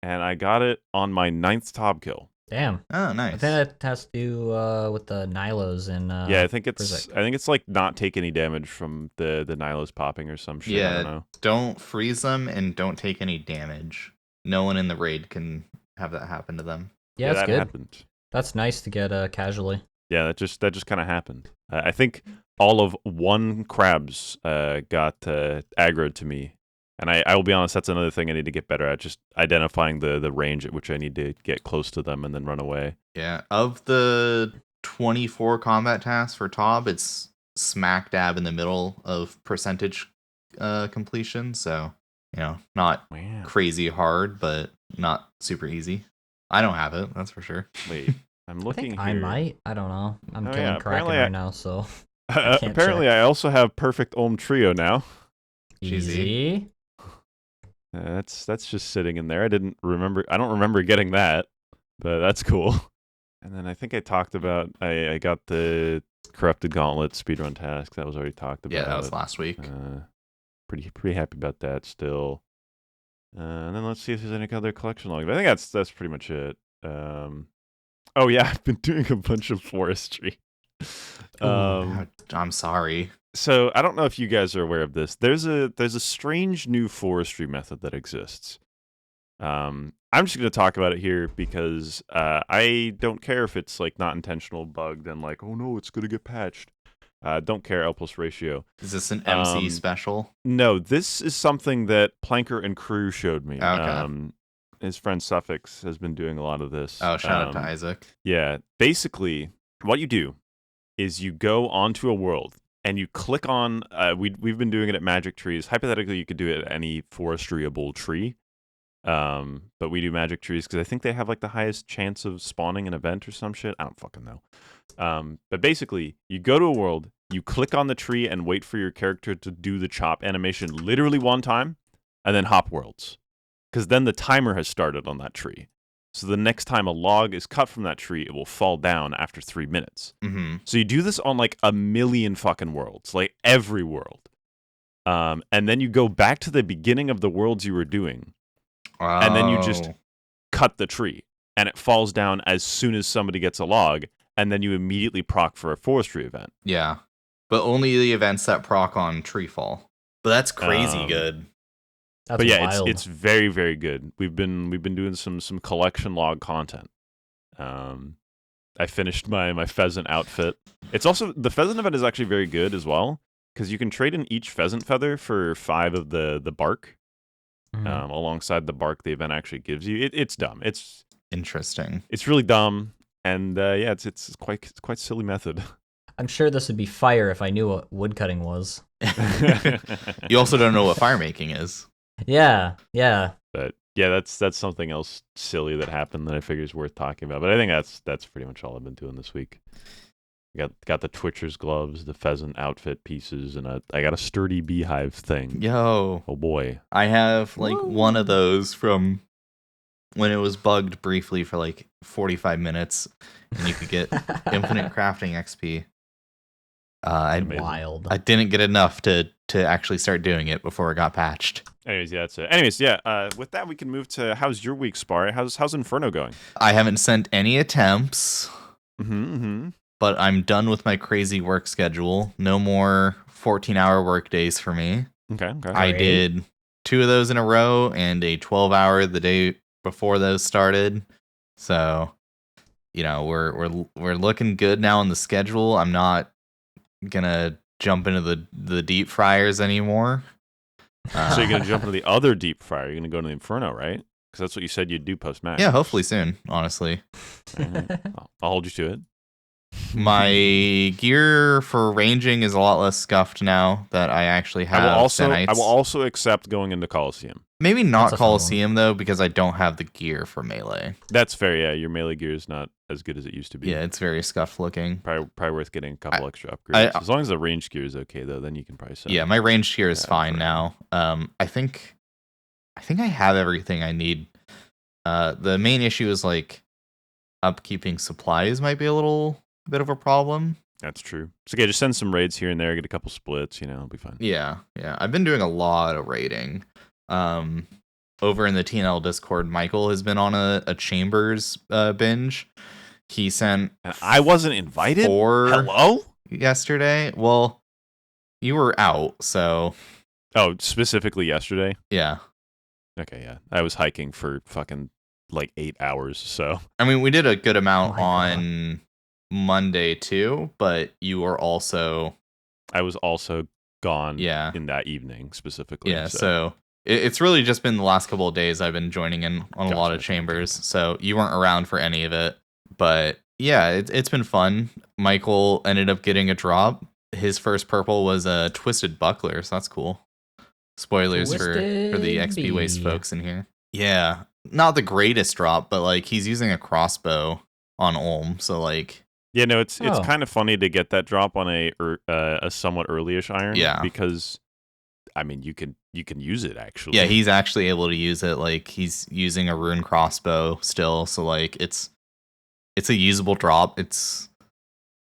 and I got it on my 9th top kill. Damn. Oh, I nice. think that has to do with the Nilos and Yeah, I think Berserk. it's like not take any damage from the Nilos popping or some shit. I don't know. Don't freeze them and don't take any damage. No one in the raid can have that happen to them. Yeah, that's that good. happened. That's nice to get casually. Yeah, that just kind of happened. I think all of 1 crabs got aggroed to me, and I will be honest, that's another thing I need to get better at, just identifying the range at which I need to get close to them and then run away. Yeah, of the 24 combat tasks for Tob, it's smack dab in the middle of percentage completion, so, not Wow. crazy hard, but not super easy. I don't have it, that's for sure. Wait, I'm I looking think here. I might. I don't know. I'm Oh, killing yeah, Kraken apparently right I- now, so can't Apparently, check. I also have Perfect Olm Trio now. easy. That's just sitting in there. I don't remember getting that, but that's cool. And then I think I talked about I got the Corrupted Gauntlet speedrun task. That was already talked about. Yeah, that was last week. Pretty happy about that still. And then let's see if there's any other collection logs. But I think that's pretty much it. Oh yeah, I've been doing a bunch of forestry. I'm sorry. So I don't know if you guys are aware of this. There's a strange new forestry method that exists. I'm just gonna talk about it here because I don't care if it's like not intentional, bugged, and like, oh no, it's gonna get patched. Don't care. L plus ratio. Is this an MC special? No, this is something that Planker and Crew showed me. Okay. His friend Suffix has been doing a lot of this. Oh, shout out to Isaac. Yeah, basically, what you do is you go onto a world and you click on. We've been doing it at Magic Trees. Hypothetically, you could do it at any forestryable tree, but we do Magic Trees because I think they have like the highest chance of spawning an event or some shit. I don't fucking know. But basically, you go to a world, you click on the tree and wait for your character to do the chop animation literally 1 time, and then hop worlds. Because then the timer has started on that tree. So the next time a log is cut from that tree, it will fall down after 3 minutes. Mm-hmm. So you do this on like a million fucking worlds, like every world. And then you go back to the beginning of the worlds you were doing, and then you just cut the tree, and it falls down as soon as somebody gets a log, and then you immediately proc for a forestry event. Yeah, but only the events that proc on tree fall. But that's crazy good. That's But yeah, wild. it's very, very good. We've been doing some collection log content. I finished my pheasant outfit. It's also the pheasant event is actually very good as well because you can trade in each pheasant feather for 5 of the bark. Mhm. Alongside the bark the event actually gives you. It's dumb. It's Interesting. It's really dumb, and yeah, it's quite silly method. I'm sure this would be fire if I knew what woodcutting was. You also don't know what fire making is. Yeah. But yeah, that's something else silly that happened that I figure is worth talking about. But I think that's pretty much all I've been doing this week. Got the Twitcher's gloves, the pheasant outfit pieces, and I got a sturdy beehive thing. Yo, Oh boy. I have like Whoa. one of those from when it was bugged briefly for like 45 minutes, and you could get infinite crafting XP. Amazing. Wild. I didn't get enough to actually start doing it before it got patched. Anyways, yeah, that's it. Anyways, yeah. With that, we can move to how's your week, Sparre? How's Inferno going? I haven't sent any attempts, Mm-hmm. but I'm done with my crazy work schedule. No more 14-hour work days for me. Okay. I did 2 of those in a row and a 12-hour the day before those started. So, we're looking good now on the schedule. I'm not gonna jump into the deep fryers anymore. So you're gonna jump into the other deep fryer. You're gonna go to the Inferno, right? Because that's what you said you'd do post match. Yeah, hopefully soon. Honestly, I'll hold you to it. My gear for ranging is a lot less scuffed now that I actually have I Senites. will also accept going into Coliseum. Maybe not That's a fun one. Coliseum, though, because I don't have the gear for melee. That's fair, yeah. Your melee gear is not as good as it used to be. Yeah, it's very scuffed looking. Probably worth getting a couple extra upgrades. As long as the range gear is okay, though, then you can probably sell. Yeah, my range gear is fine now. I think I have everything I need. The main issue is like upkeeping supplies might be a bit of a problem. That's true. So okay, just send some raids here and there, get a couple splits, it'll be fine. Yeah. I've been doing a lot of raiding. Over in the TNL Discord, Michael has been on a Chambers binge. He sent and I wasn't invited? 4 Hello? yesterday. Well, you were out, so Oh, specifically yesterday? yeah. Okay, yeah. I was hiking for fucking like 8 hours, so. I mean, we did a good amount Oh my on Monday too, but you were also I was also gone Yeah. in that evening specifically. yeah. So it's really just been the last couple of days I've been joining in on a lot of Gotcha. chambers. So you weren't around for any of it, but yeah, it's been fun. Michael ended up getting a drop. His first purple was a twisted buckler, so that's cool. Spoilers for the Twisted XP Waste bee. folks in here. Yeah, not the greatest drop, but like he's using a crossbow on Ulm, so like Yeah, no, it's Oh. kind of funny to get that drop on a somewhat earlyish iron. Yeah. Because I mean you can use it actually. yeah, he's actually able to use it. Like he's using a rune crossbow still, so like it's a usable drop. It's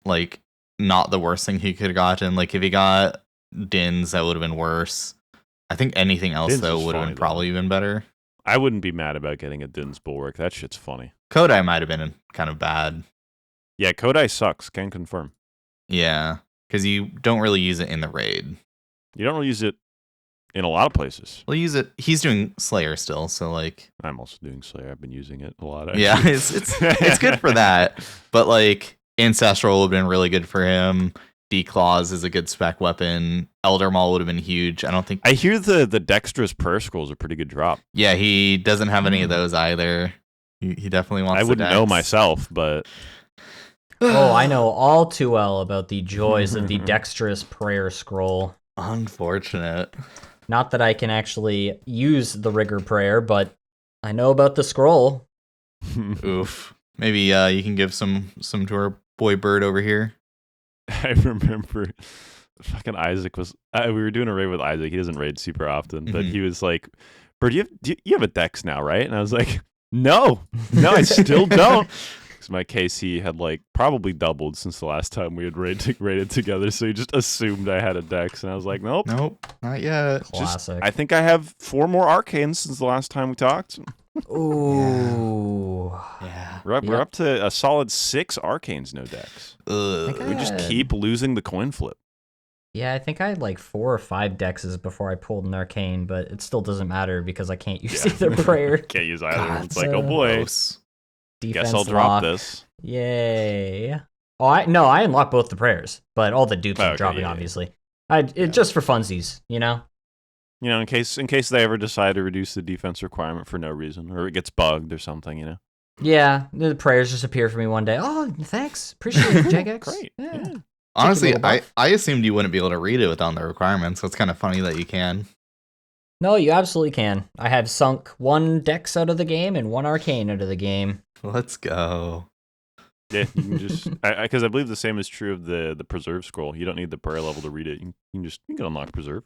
like not the worst thing he could have gotten. Like if he got Dins, that would have been worse. I think anything else Dins though is would have funny, been probably been better. I wouldn't be mad about getting a Din's Bulwark. That shit's funny. Kodai might have been kind of bad. Yeah, Kodai sucks, can confirm. Yeah, because you don't really use it in the raid. You don't really use it in a lot of places. We'll use it. He's doing Slayer still, so like I'm also doing Slayer. I've been using it a lot. yeah, actually. it's good for that. But like Ancestral would have been really good for him. D-Claws is a good spec weapon. Elder Maul would have been huge. I don't think. I hear the Dexterous Prayer Scroll is a pretty good drop. Yeah, he doesn't have any of those either. He definitely wants. I the wouldn't know dex. myself, but Oh, I know all too well about the joys of the dexterous prayer scroll. Unfortunate. Not that I can actually use the rigor prayer, but I know about the scroll. Oof. Maybe you can give some to our boy Bird over here. I remember fucking Isaac was. We were doing a raid with Isaac. He doesn't raid super often, but Mhm. he was like, "Bird, you have a dex now, right?" And I was like, "No, I still don't." Because my KC had like probably doubled since the last time we had raided together. So he just assumed I had a dex, and I was like, "Nope, Nope, not yet. Classic. I think I have 4 more arcanes since the last time we talked. Ooh. Yeah. We're Yep. up to a solid 6 arcanes, no dex. Ugh. We just Good. keep losing the coin flip. Yeah, I think I had like 4 or 5 dexes before I pulled an arcane, but it still doesn't matter because I can't use Yeah. either prayer. Can't use either. God, It's like, oh boy, Gross. Defense guess I'll drop lock. this. Yay. Oh, I unlocked both the prayers, but all the dupes Oh, are okay, dropping, yeah, yeah. obviously. Just for funsies, you know? You know, in case they ever decide to reduce the defense requirement for no reason, or it gets bugged or something, you know. Yeah, the prayers just appear for me one day. Oh, thanks. Appreciate it, Jagex. Great. Yeah. Honestly, little buff. I assumed you wouldn't be able to read it without the requirements, so it's kind of funny that you can. No, you absolutely can. I have sunk 1 dex out of the game and 1 arcane out of the game. Let's go. Yeah, you can just because I believe the same is true of the preserve scroll. You don't need the prayer level to read it. You can unlock preserve.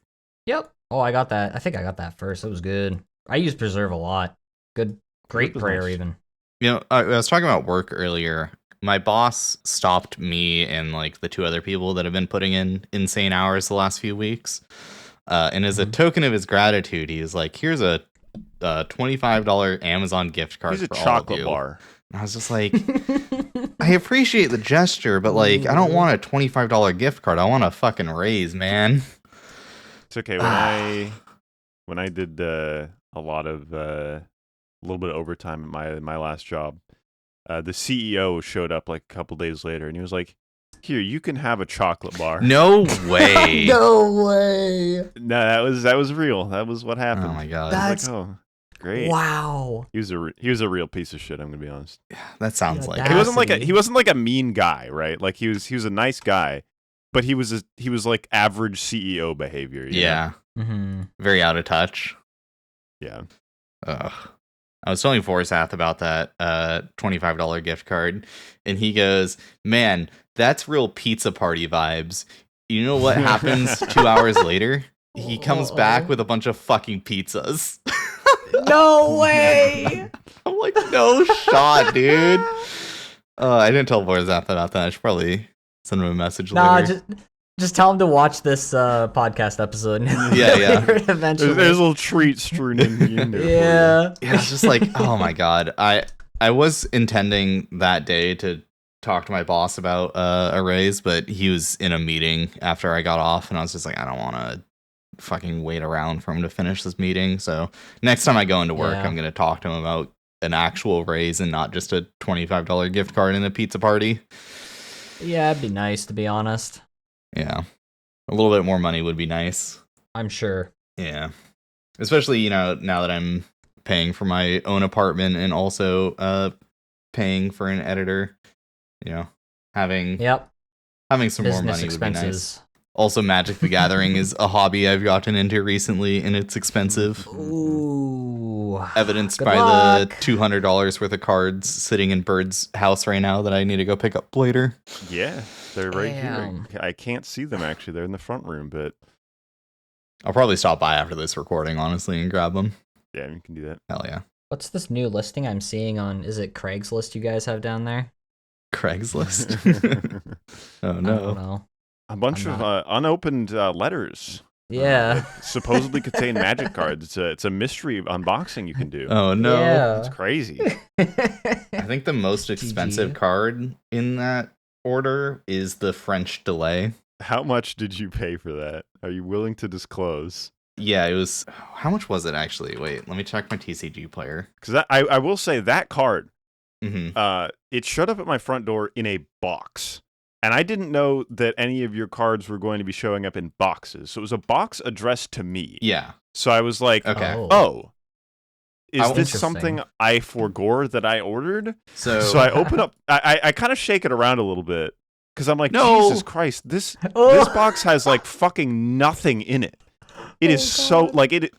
Yep. Oh, I got that. I think I got that first. It was good. I use preserve a lot. Great Preserve is prayer nice. even. You know, I was talking about work earlier. My boss stopped me and like the 2 other people that have been putting in insane hours the last few weeks. And as a token of his gratitude, he was like, "Here's a $25 Amazon gift card Here's a for all of chocolate you." bar. And I was just like, I appreciate the gesture, but like, I don't want a $25 gift card. I want a fucking raise, man. It's okay. When I did a lot of a little bit of overtime at my last job, the CEO showed up like a couple days later, and he was like, "Here, you can have a chocolate bar." No way. No way. No, that was real. That was what happened. Oh my god. I was That's like, oh. great. Wow. He was a real piece of shit. I'm gonna be honest. That sounds Yeah, like that- it. He wasn't like a mean guy, right? Like he was a nice guy, but he was like average CEO behavior. You know? Yeah. Mm-hmm. Very out of touch. Yeah. Ugh. I was telling Forsath about that $25 gift card, and he goes, "Man, that's real pizza party vibes." You know what happens 2 hours later? He comes back with a bunch of fucking pizzas. No way. I'm like, no shot, dude. I didn't tell Forsath about that. I should probably send him a message Nah, later. just tell him to watch this podcast episode. Yeah. Eventually. There's a little treat strewn in there. Yeah. Yeah, it's just like, oh my god. I was intending that day to talk to my boss about a raise, but he was in a meeting after I got off, and I was just like, I don't want to fucking wait around for him to finish this meeting. So next time I go into work, Yeah. I'm gonna talk to him about an actual raise and not just a $25 gift card and a pizza party. Yeah, it'd be nice, to be honest. Yeah, a little bit more money would be nice. I'm sure. Yeah, especially now that I'm paying for my own apartment and also paying for an editor. Having Yep. some Business more money would be nice. expenses. Also, Magic the Gathering is a hobby I've gotten into recently, and it's expensive. Ooh. Evidenced Good by luck. the $200 worth of cards sitting in Bird's house right now that I need to go pick up later. Yeah, they're right Damn. here. I can't see them actually. They're in the front room, but I'll probably stop by after this recording, honestly, and grab them. yeah, you can do that. Hell yeah. What's this new listing I'm seeing on? Is it Craigslist you guys have down there? Craigslist. Oh I don't no. know. A bunch I'm of unopened letters. Yeah. That supposedly contain magic cards. It's a mystery unboxing you can do. Oh no. Yeah. It's crazy. I think the most expensive GG. card in that order is the French delay. How much did you pay for that? Are you willing to disclose? Yeah, it was. How much was it actually? Wait, let me check my TCG player. Because I will say that card, Mm-hmm. it showed up at my front door in a box. And I didn't know that any of your cards were going to be showing up in boxes. So it was a box addressed to me. Yeah. So I was like, Okay. oh, is this Interesting. something I forgore that I ordered? So So I open up, I kind of shake it around a little bit because I'm like, No. Jesus Christ, this Oh. box has like fucking nothing in it. It is so God. like it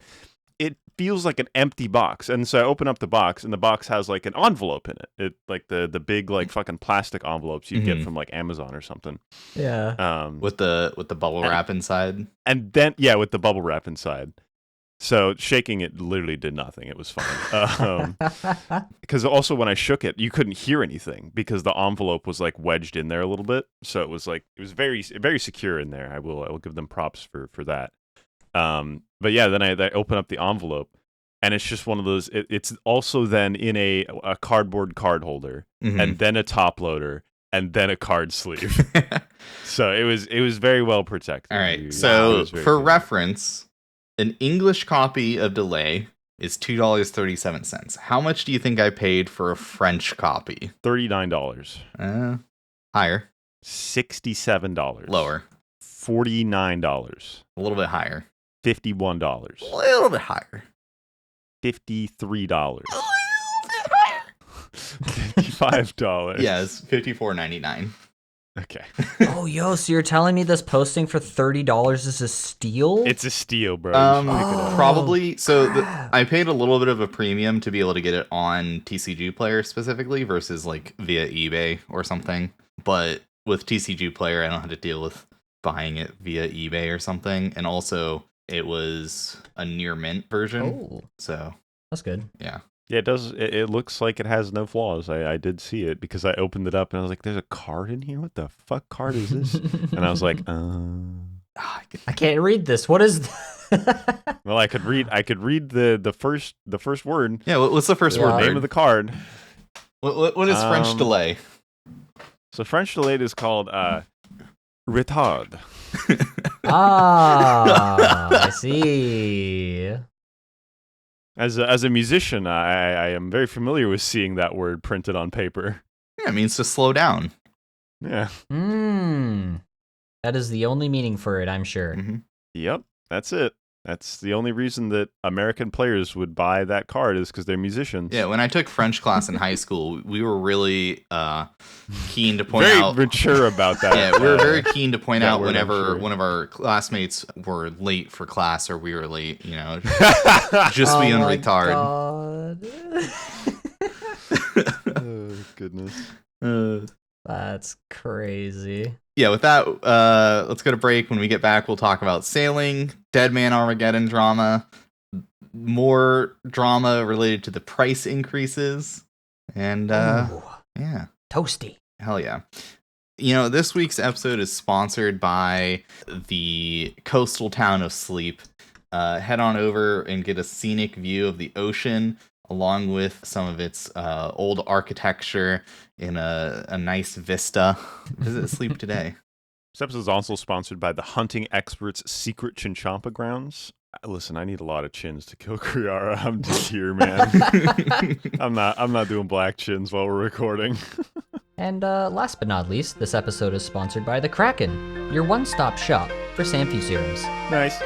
feels like an empty box. And so I open up the box and the box has like an envelope in it. It like the big like fucking plastic envelopes you get Mhm. from like Amazon or something. Yeah. with the bubble wrap inside. And then with the bubble wrap inside. So shaking it literally did nothing. It was fine. Because also when I shook it, you couldn't hear anything because the envelope was like wedged in there a little bit. So it was very very secure in there. I will give them props for that. But yeah, then I open up the envelope, and it's just one of those. It's also then in a cardboard card holder, Mhm. and then a top loader, and then a card sleeve. So it was very well protected. All It right. was So very for good. reference, an English copy of Delay is $2.37. How much do you think I paid for a French copy? $39, Higher, $67, lower, $49, a little bit higher, $51, a little bit higher, $53, a little bit higher. $55. Yes, $54.99. Okay. Oh, yo, so you're telling me this posting for $30 is a steal? It's a steal, bro. You should pick it up. Probably. So crap. I paid a little bit of a premium to be able to get it on TCG Player specifically versus like via eBay or something. But with TCG Player, I don't have to deal with buying it via eBay or something. And also, it was a near mint version. Oh, So that's good. yeah. Yeah, it does. It looks like it has no flaws. I did see it because I opened it up and I was like, "There's a card in here. What the fuck card is this?" And I was like, I can't read this. What is "Well, I could read. the first word, Yeah. What's the first Yeah. word? name of the card. What is French delay? So French delayed is called retard. Ah, I see. As a musician, I am very familiar with seeing that word printed on paper. Yeah, it means to slow down. Yeah. That is the only meaning for it, I'm sure. Mm-hmm. Yep. That's it. That's the only reason that American players would buy that card is because they're musicians. Yeah, when I took French class in high school, we were really keen to point Very out. mature about that. Yeah, we were very keen to point out word, whenever I'm sure. one of our classmates were late for class or we were late, you know, just be on retard. Oh, goodness. That's crazy. Yeah, with that, let's go to break. When we get back, we'll talk about sailing, Dead Man Armageddon drama, more drama related to the price increases, and Ooh, yeah. toasty. Hell yeah. You know, this week's episode is sponsored by the coastal town of Sleep. Head on over and get a scenic view of the ocean, along with some of its old architecture in a nice vista. Visit Sleep today. This episode is also sponsored by the hunting experts' secret Chinchompa grounds. Listen, I need a lot of chins to kill Kriara. I'm just here, man. I'm not doing black chins while we're recording. And last but not least, this episode is sponsored by the Kraken, your one-stop shop for Samfu serums. Nice.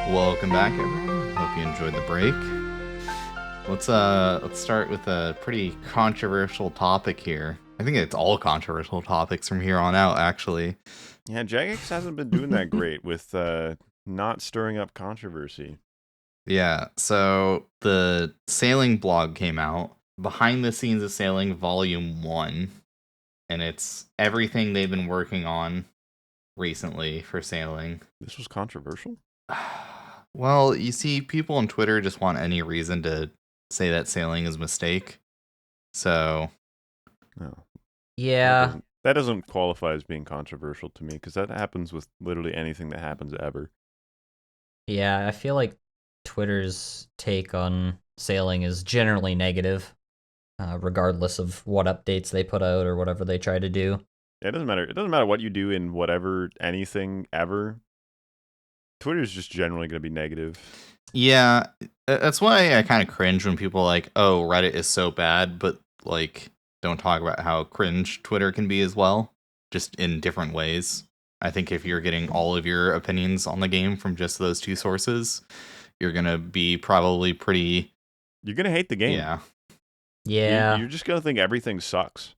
Welcome back, everyone. Hope you enjoyed the break. Let's start with a pretty controversial topic here. I think it's all controversial topics from here on out, actually. Yeah, Jagex hasn't been doing that great with not stirring up controversy. Yeah, so the sailing blog came out, Behind the Scenes of Sailing Volume 1, and it's everything they've been working on recently for sailing. This was controversial? Well, you see, people on Twitter just want any reason to say that sailing is a mistake. So, No. Yeah. That doesn't qualify as being controversial to me, because that happens with literally anything that happens ever. Yeah, I feel like Twitter's take on sailing is generally negative, regardless of what updates they put out or whatever they try to do. It doesn't matter. It doesn't matter what you do in whatever, anything, ever. Twitter's just generally going to be negative. yeah, that's why I kind of cringe when people are like, oh, Reddit is so bad, but like, don't talk about how cringe Twitter can be as well, just in different ways. I think if you're getting all of your opinions on the game from just those two sources, you're going to be probably pretty... You're going to hate the game. Yeah. Yeah. You're just going to think everything sucks.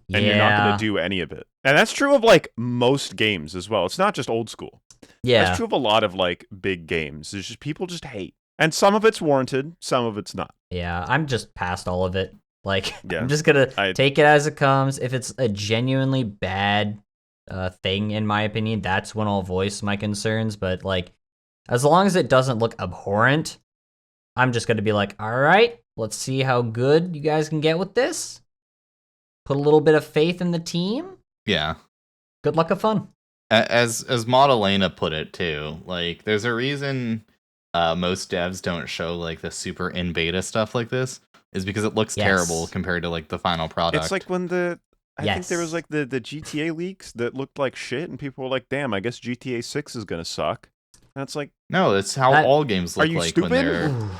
Yeah. And you're not going to do any of it. And that's true of like most games as well. It's not just old school. Yeah. That's true of a lot of like big games. There's just people just hate. And some of it's warranted, some of it's not. Yeah, I'm just past all of it. Like, Yeah. I'm just gonna take it as it comes. If it's a genuinely bad thing, in my opinion, that's when I'll voice my concerns. But like, as long as it doesn't look abhorrent, I'm just gonna be like, all right, let's see how good you guys can get with this. Put a little bit of faith in the team. Yeah. Good luck, have fun. As Modellena put it too, like there's a reason most devs don't show like the super in beta stuff like this, is because it looks terrible compared to like the final product. It's like when I think there was like the GTA leaks that looked like shit, and people were like, "Damn, I guess GTA 6 is gonna suck." And it's like, no, that's how all games look like stupid? when they're. Ooh,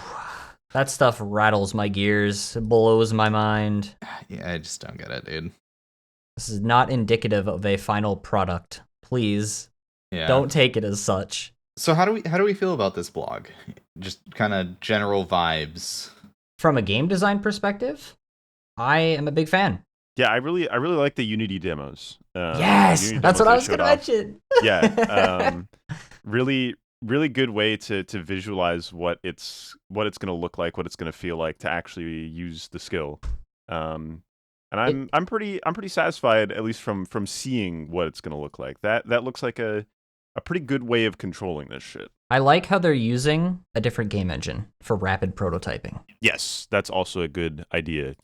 that stuff rattles my gears, it blows my mind. Yeah, I just don't get it, dude. This is not indicative of a final product. Please, don't take it as such. So how do we feel about this blog? Just kind of general vibes. From a game design perspective, I am a big fan. yeah, I really like the Unity demos. Yes, Unity that's demos what I they was showed gonna off. mention. Yeah, really good way to visualize what it's gonna look like, what it's gonna feel like to actually use the skill. And I'm pretty satisfied, at least from seeing what it's gonna look like. That looks like a pretty good way of controlling this shit. I like how they're using a different game engine for rapid prototyping. Yes, that's also a good idea,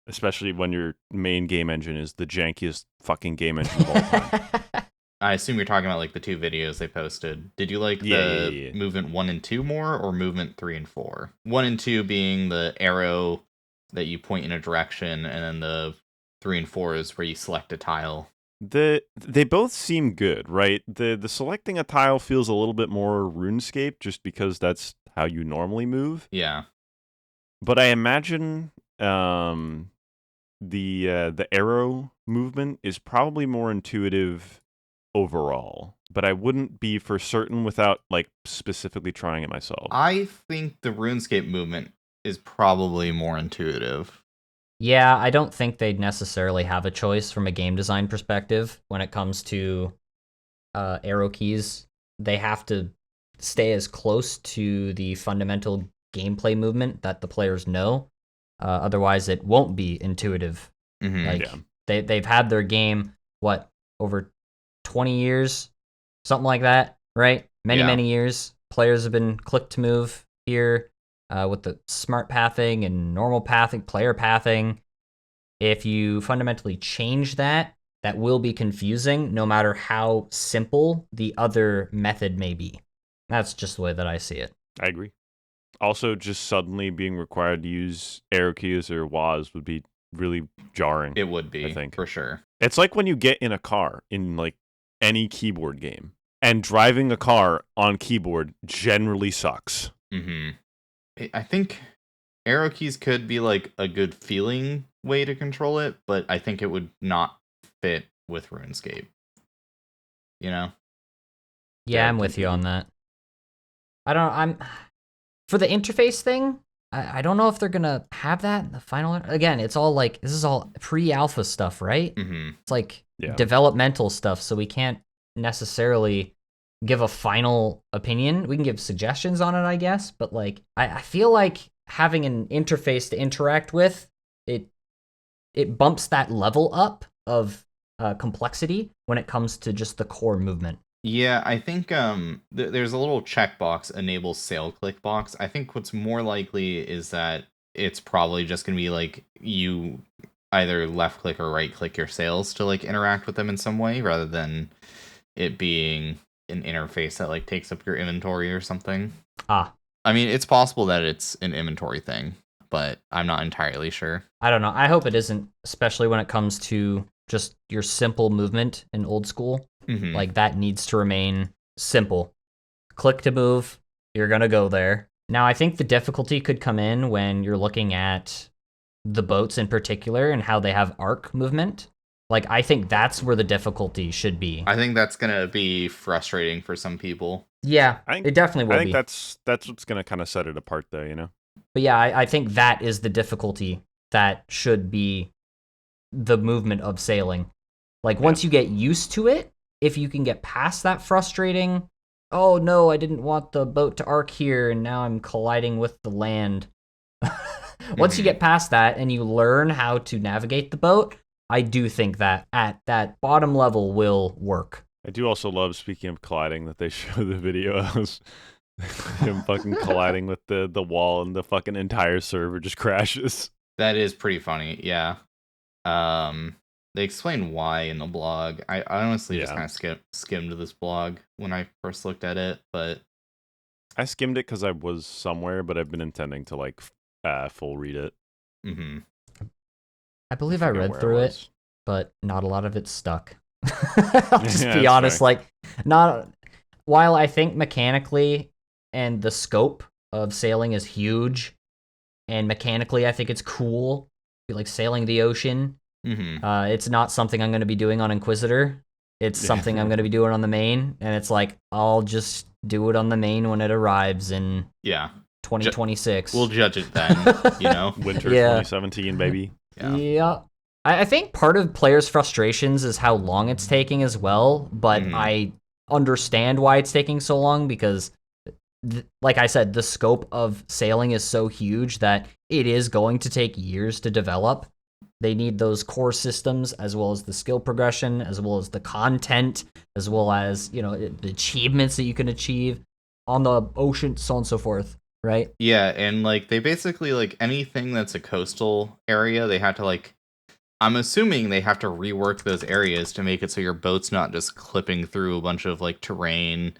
especially when your main game engine is the jankiest fucking game engine of all time. I assume you're talking about like the two videos they posted. Did you like the movement 1 and 2 more, or movement 3 and 4? 1 and 2 being the arrow that you point in a direction, and then the 3 and 4 is where you select a tile. They both seem good, right? The selecting a tile feels a little bit more RuneScape, just because that's how you normally move. Yeah. But I imagine the arrow movement is probably more intuitive overall, but I wouldn't be for certain without like specifically trying it myself. I think the RuneScape movement is probably more intuitive. Yeah, I don't think they'd necessarily have a choice from a game design perspective when it comes to arrow keys. They have to stay as close to the fundamental gameplay movement that the players know. Otherwise, it won't be intuitive. Like they've had their game over 20 years, something like that, right? Many years. Players have been click to move here with the smart pathing and normal pathing, player pathing. If you fundamentally change that, that will be confusing no matter how simple the other method may be. That's just the way that I see it. I agree. Also, just suddenly being required to use arrow keys or WAS would be really jarring. It would be, I think. for sure. It's like when you get in a car in like any keyboard game, and driving a car on keyboard generally sucks. I think arrow keys could be like a good feeling way to control it, but I think it would not fit with RuneScape. You know? Yeah, I'm with you on that. I'm for the interface thing, I don't know if they're gonna have that in the final. Again, it's all like this is all pre-alpha stuff, right? It's like developmental stuff, so we can't necessarily give a final opinion. We can give suggestions on it, I guess, but like I feel like having an interface to interact with it bumps that level up of complexity when it comes to just the core movement. Yeah, I think there's a little checkbox, enable sail click box. I think what's more likely is that it's probably just going to be like you either left click or right click your sails to like interact with them in some way rather than it being an interface that like takes up your inventory or something. I mean, it's possible that it's an inventory thing, but I'm not entirely sure. I don't know. I hope it isn't, especially when it comes to just your simple movement in old school. Like that needs to remain simple. Click to move, you're going to go there. Now, I think the difficulty could come in when you're looking at the boats in particular and how they have arc movement. Like, I think that's where the difficulty should be. I think that's going to be frustrating for some people. Yeah, it definitely will be. I think that's what's going to kind of set it apart, though, you know? But yeah, I think that is the difficulty that should be the movement of sailing. Like, once you get used to it, if you can get past that frustrating, oh no, I didn't want the boat to arc here, and now I'm colliding with the land. Once you get past that and you learn how to navigate the boat, I do think that at that bottom level will work. I do also love, speaking of colliding, that they show the video of him fucking colliding with the wall and the fucking entire server just crashes. That is pretty funny, yeah. They explain why in the blog. I honestly just kind of skimmed this blog when I first looked at it, but I skimmed it because I was somewhere, but I've been intending to like full read it. I believe I read through it, but not a lot of it stuck. I'll just be honest, fair. Like not while I think mechanically and the scope of sailing is huge, and mechanically I think it's cool, like sailing the ocean. It's not something I'm going to be doing on Inquisitor. It's something I'm going to be doing on the main, and it's like I'll just do it on the main when it arrives in 2026. We'll judge it then, you know. Winter 2017, baby. Yeah. I think part of players' frustrations is how long it's taking as well, but I understand why it's taking so long because, like I said, the scope of sailing is so huge that it is going to take years to develop. They need those core systems as well as the skill progression, as well as the content, as well as, you know, the achievements that you can achieve on the ocean, so on and so forth, right? Yeah, and like they basically like anything that's a coastal area, they have to like I'm assuming they have to rework those areas to make it so your boat's not just clipping through a bunch of like terrain,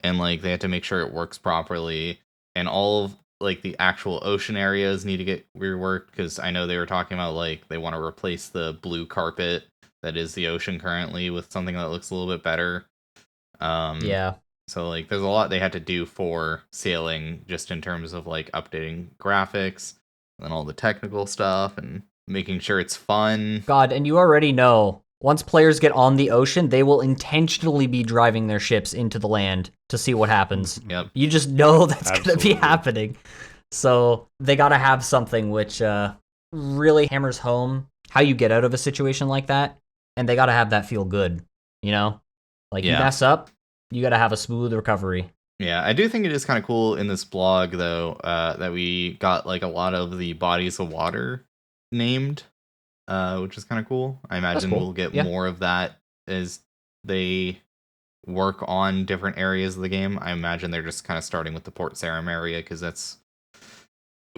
and like they have to make sure it works properly, and all of like the actual ocean areas need to get reworked because I know they were talking about like they want to replace the blue carpet that is the ocean currently with something that looks a little bit better. So like there's a lot they had to do for sailing just in terms of like updating graphics and all the technical stuff, and making sure it's fun. God, and you already know, once players get on the ocean, they will intentionally be driving their ships into the land to see what happens. Yep. You just know that's going to be Absolutely. happening. So they got to have something which really hammers home how you get out of a situation like that. And they got to have that feel good, you know? Like, you mess up, you got to have a smooth recovery. Yeah, I do think it is kind of cool in this blog, though, that we got like a lot of the bodies of water named, which is kind of cool. I imagine cool. we'll get more of that as they work on different areas of the game. I imagine they're just kind of starting with the Port Sarim area, because that's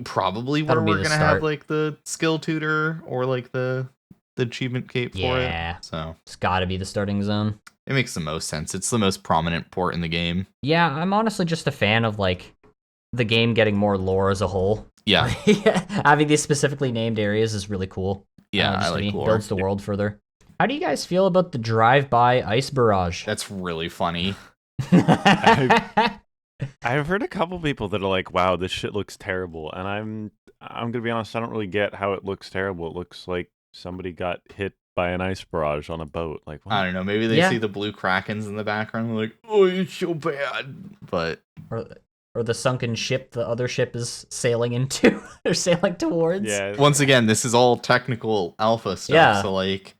probably where we're going to have like the skill tutor or like the achievement cape for it. So it's got to be the starting zone. It makes the most sense. It's the most prominent port in the game. Yeah, I'm honestly just a fan of like the game getting more lore as a whole. Yeah. Having these specifically named areas is really cool. Yeah, I like lore. Builds the world further. How do you guys feel about the drive-by ice barrage? That's really funny. I've heard a couple people that are like, "Wow, this shit looks terrible," and I'm gonna be honest, I don't really get how it looks terrible. It looks like somebody got hit by an ice barrage on a boat. Like, what? I don't know. Maybe they see the blue krakens in the background. And they're like, "Oh, it's so bad." But or the sunken ship the other ship is sailing into or sailing towards. Yeah. Once again, this is all technical alpha stuff. Yeah. So like,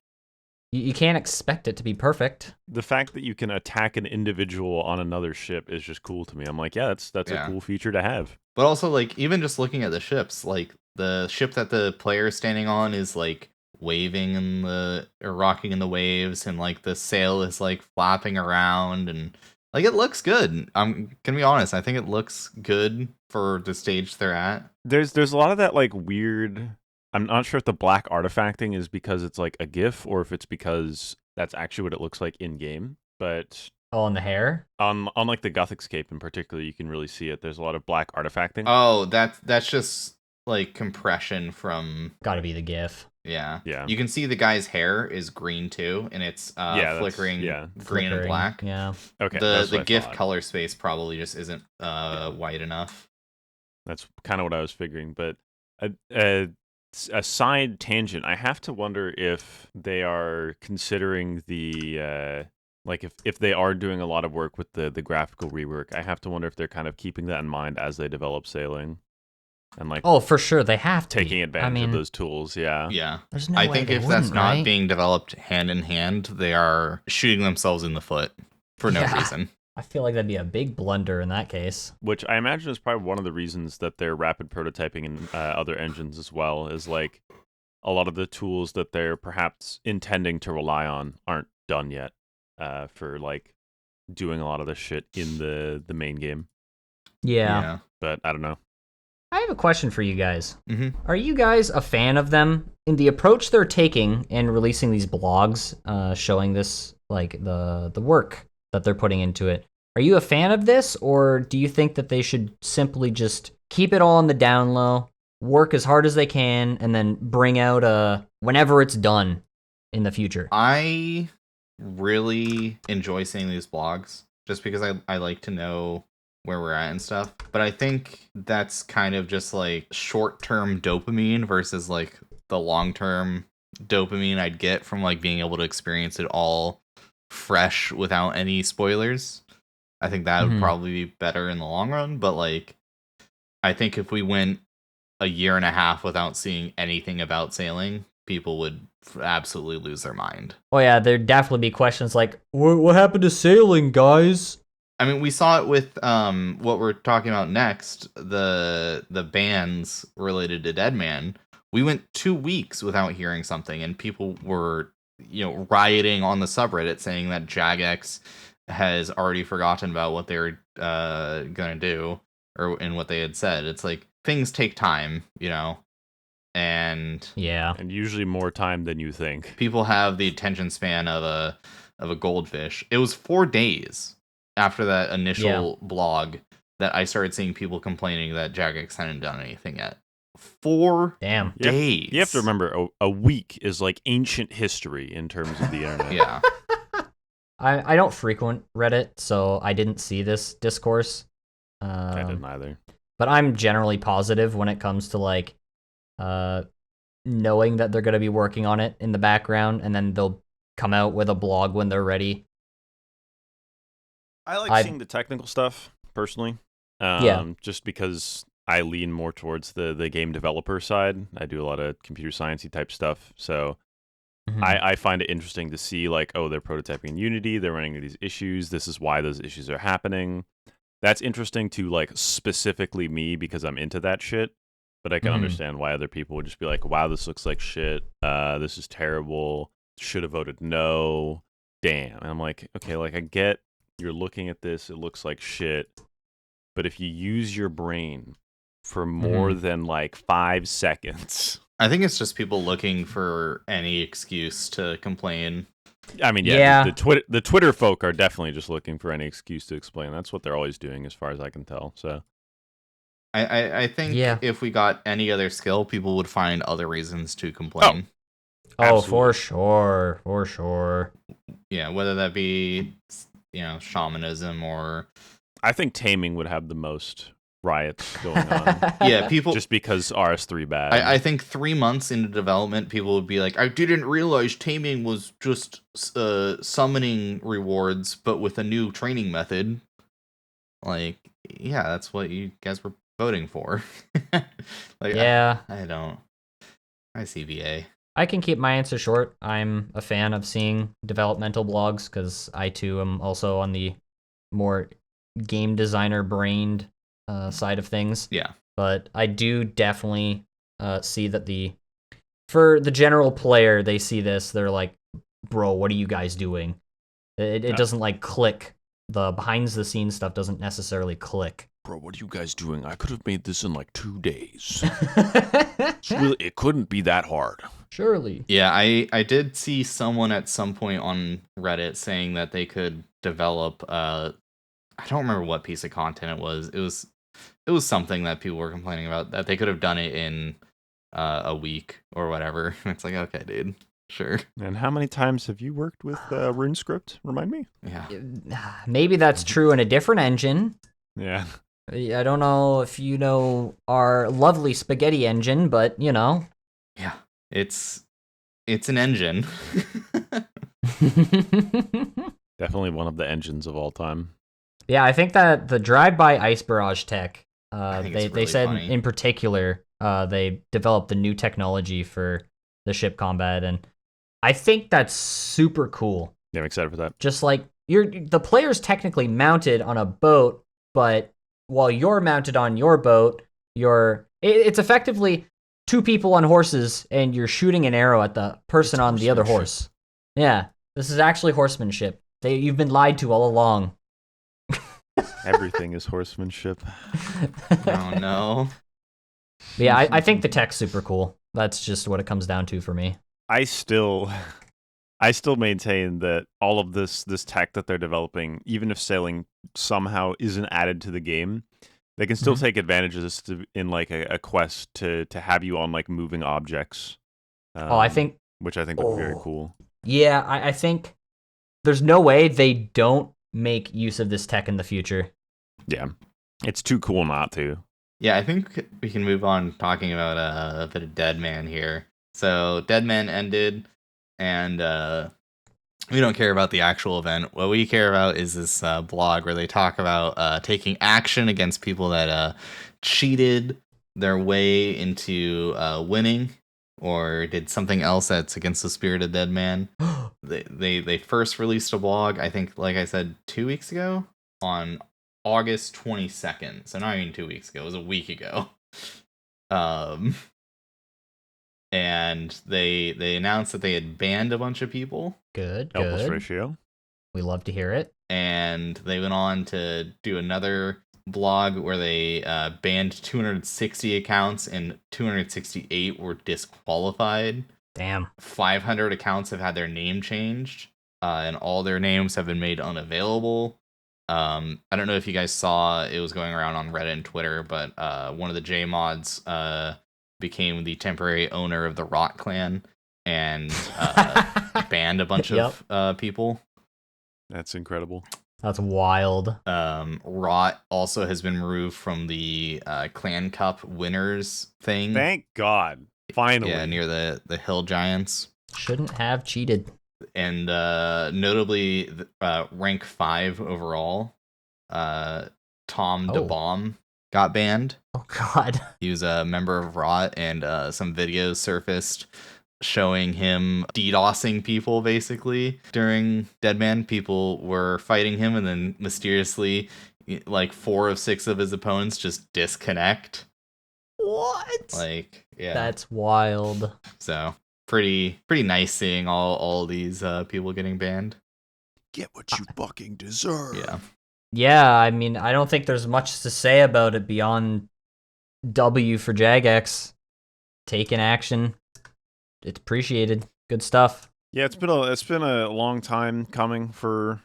you can't expect it to be perfect. The fact that you can attack an individual on another ship is just cool to me. I'm like, yeah, that's a cool feature to have. But also, like, even just looking at the ships, like the ship that the player is standing on is like waving in the or rocking in the waves, and like the sail is like flapping around, and like it looks good. I'm gonna be honest, I think it looks good for the stage they're at. There's a lot of that like weird. I'm not sure if the black artifacting is because it's like a GIF or if it's because that's actually what it looks like in game. But on the hair, on like the Guthix cape in particular, you can really see it. There's a lot of black artifacting. Oh, that's just like compression from. Gotta be the GIF. Yeah. Yeah. You can see the guy's hair is green too, and it's flickering green and black. Yeah. Okay. The GIF color space probably just isn't white enough. That's kind of what I was figuring, but a side tangent. I have to wonder if they are considering the like if they are doing a lot of work with the graphical rework. I have to wonder if they're kind of keeping that in mind as they develop sailing. And like, oh, for sure they have to taking advantage of those tools. Yeah. There's no way think if that's not being developed hand in hand, they are shooting themselves in the foot for no reason. I feel like that'd be a big blunder in that case. Which I imagine is probably one of the reasons that they're rapid prototyping in other engines as well. Is like a lot of the tools that they're perhaps intending to rely on aren't done yet for like doing a lot of the shit in the main game. Yeah. But I don't know. I have a question for you guys. Mm-hmm. Are you guys a fan of them in the approach they're taking in releasing these blogs, showing this like the work that they're putting into it? Are you a fan of this, or do you think that they should simply just keep it all on the down low, work as hard as they can, and then bring out whenever it's done in the future? I really enjoy seeing these blogs just because I like to know where we're at and stuff. But I think that's kind of just like short-term dopamine versus like the long-term dopamine I'd get from like being able to experience it all fresh without any spoilers. I think that would probably be better in the long run. But like, I think if we went a year and a half without seeing anything about sailing, people would absolutely lose their mind. Oh yeah, there'd definitely be questions like, what happened to sailing, guys? I mean, we saw it with what we're talking about next, the bans related to Deadman. We went 2 weeks without hearing something, and people were, rioting on the subreddit saying that Jagex has already forgotten about what they were gonna do and what they had said. It's like things take time, and and usually more time than you think. People have the attention span of a goldfish. It was 4 days after that initial blog that I started seeing people complaining that Jagex hadn't done anything yet. 4 days. You have to remember, a week is like ancient history in terms of the internet. Yeah. I don't frequent Reddit, so I didn't see this discourse. I didn't either. But I'm generally positive when it comes to like knowing that they're going to be working on it in the background, and then they'll come out with a blog when they're ready. I like seeing the technical stuff personally. Just because I lean more towards the game developer side. I do a lot of computer sciencey type stuff, so I find it interesting to see like, oh, they're prototyping in Unity, they're running into these issues. This is why those issues are happening. That's interesting to like specifically me because I'm into that shit. But I can understand why other people would just be like, wow, this looks like shit. This is terrible. Should have voted no. Damn. And I'm like, okay, like I get you're looking at this, it looks like shit. But if you use your brain for more than like 5 seconds. I think it's just people looking for any excuse to complain. I mean, yeah. The Twitter folk are definitely just looking for any excuse to explain. That's what they're always doing, as far as I can tell. So, I think if we got any other skill, people would find other reasons to complain. Oh, for sure. Yeah, whether that be shamanism or. I think taming would have the most riots going on. Yeah, people just because RS3 bad. I think 3 months into development, people would be like, I didn't realize taming was just summoning rewards, but with a new training method. Like, yeah, that's what you guys were voting for. Like, yeah, I don't. I CBA. I can keep my answer short. I'm a fan of seeing developmental blogs because I too am also on the more game designer brained side of things. Yeah. But I do definitely see that for the general player, they see this, they're like, bro, what are you guys doing? It doesn't like click. The behind the scenes stuff doesn't necessarily click. Bro, what are you guys doing? I could have made this in like 2 days. It couldn't be that hard. Surely. Yeah, I did see someone at some point on Reddit saying that they could develop I don't remember what piece of content it was. It was something that people were complaining about, that they could have done it in a week or whatever. It's like, okay, dude, sure. And how many times have you worked with Runescript? Remind me? Yeah. Maybe that's true in a different engine. Yeah. I don't know if you know our lovely spaghetti engine, but Yeah. It's an engine. Definitely one of the engines of all time. Yeah, I think that the drive-by ice barrage tech, really said funny. in particular, they developed the new technology for the ship combat, and I think that's super cool. Yeah, I'm excited for that. Just like the player's technically mounted on a boat, but while you're mounted on your boat, it's effectively 2 people on horses, and you're shooting an arrow at the person on the other horse. Yeah, this is actually horsemanship. You've been lied to all along. Everything is horsemanship. Oh no. Yeah, I think the tech's super cool. That's just what it comes down to for me. I still maintain that all of this tech that they're developing, even if sailing somehow isn't added to the game, they can still take advantage of this in like a quest to have you on like moving objects. I think, which I think would be very cool. Yeah, I think there's no way they don't make use of this tech in the future. Yeah, it's too cool not to. Yeah, I think we can move on talking about a bit of Deadman here. So Deadman ended, and we don't care about the actual event. What we care about is this blog where they talk about taking action against people that cheated their way into winning or did something else that's against the spirit of Deadman. They first released a blog, I think, like I said, 2 weeks ago, on August 22nd. So not even 2 weeks ago, it was a week ago. And they announced that they had banned a bunch of people. Good. Elbows ratio. We love to hear it. And they went on to do another blog where they banned 260 accounts and 268 were disqualified. Damn. 500 accounts have had their name changed, and all their names have been made unavailable. I don't know if you guys saw, it was going around on Reddit and Twitter, but one of the JMods became the temporary owner of the Rot clan and banned a bunch of people. That's incredible. That's wild. Rot also has been removed from the Clan Cup winners thing. Thank God. Finally. Yeah, near the hill giants. Shouldn't have cheated. And notably, rank 5 overall, Tom DeBomb got banned. Oh God. He was a member of Rot, and some videos surfaced showing him DDoSing people, basically. During Deadman, people were fighting him, and then mysteriously, like 4 of 6 of his opponents just disconnect. What? Like, yeah. That's wild. So, pretty nice seeing all these people getting banned. Get what you fucking deserve. Yeah. Yeah, I mean, I don't think there's much to say about it beyond W for Jagex. Taking action. It's appreciated. Good stuff. Yeah, it's been a long time coming for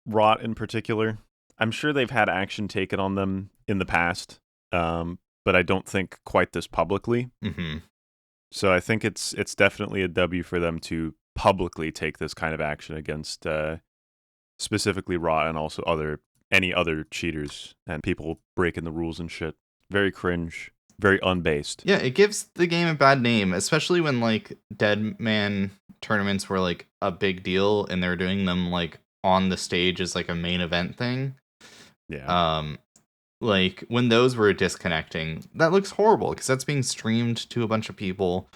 Rot in particular. I'm sure they've had action taken on them in the past, but I don't think quite this publicly. Mm-hmm. So I think it's definitely a W for them to publicly take this kind of action against specifically Rot and also any other cheaters and people breaking the rules and shit. Very cringe, very unbased. Yeah, it gives the game a bad name, especially when like Deadman tournaments were like a big deal and they're doing them like on the stage as like a main event thing. Yeah. Like when those were disconnecting, that looks horrible because that's being streamed to a bunch of people.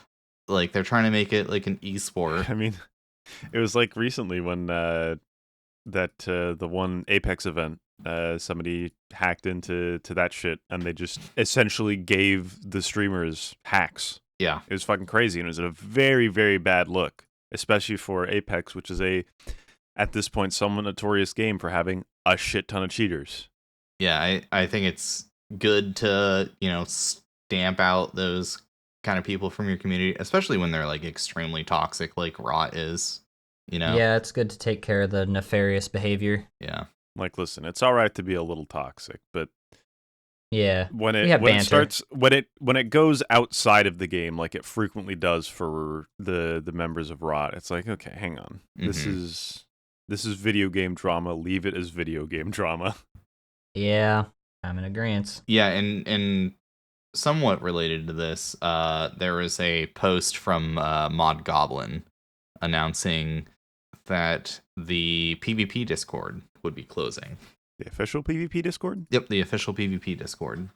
Like they're trying to make it like an esport. I mean, it was like recently when the one Apex event, somebody hacked into that shit and they just essentially gave the streamers hacks. Yeah. It was fucking crazy, and it was a very, very bad look, especially for Apex, which is at this point, somewhat notorious game for having a shit ton of cheaters. Yeah, I think it's good to, stamp out those kind of people from your community, especially when they're like extremely toxic like Rot is, Yeah, it's good to take care of the nefarious behavior. Yeah. Like, listen, it's all right to be a little toxic, but yeah, when it goes outside of the game, like it frequently does for the members of Rot, it's like, okay, hang on, this is video game drama. Leave it as video game drama. Yeah, I'm in agreement. Yeah, and somewhat related to this, there was a post from Mod Goblin announcing that the PvP Discord would be closing. The official PvP Discord? Yep, the official PvP Discord.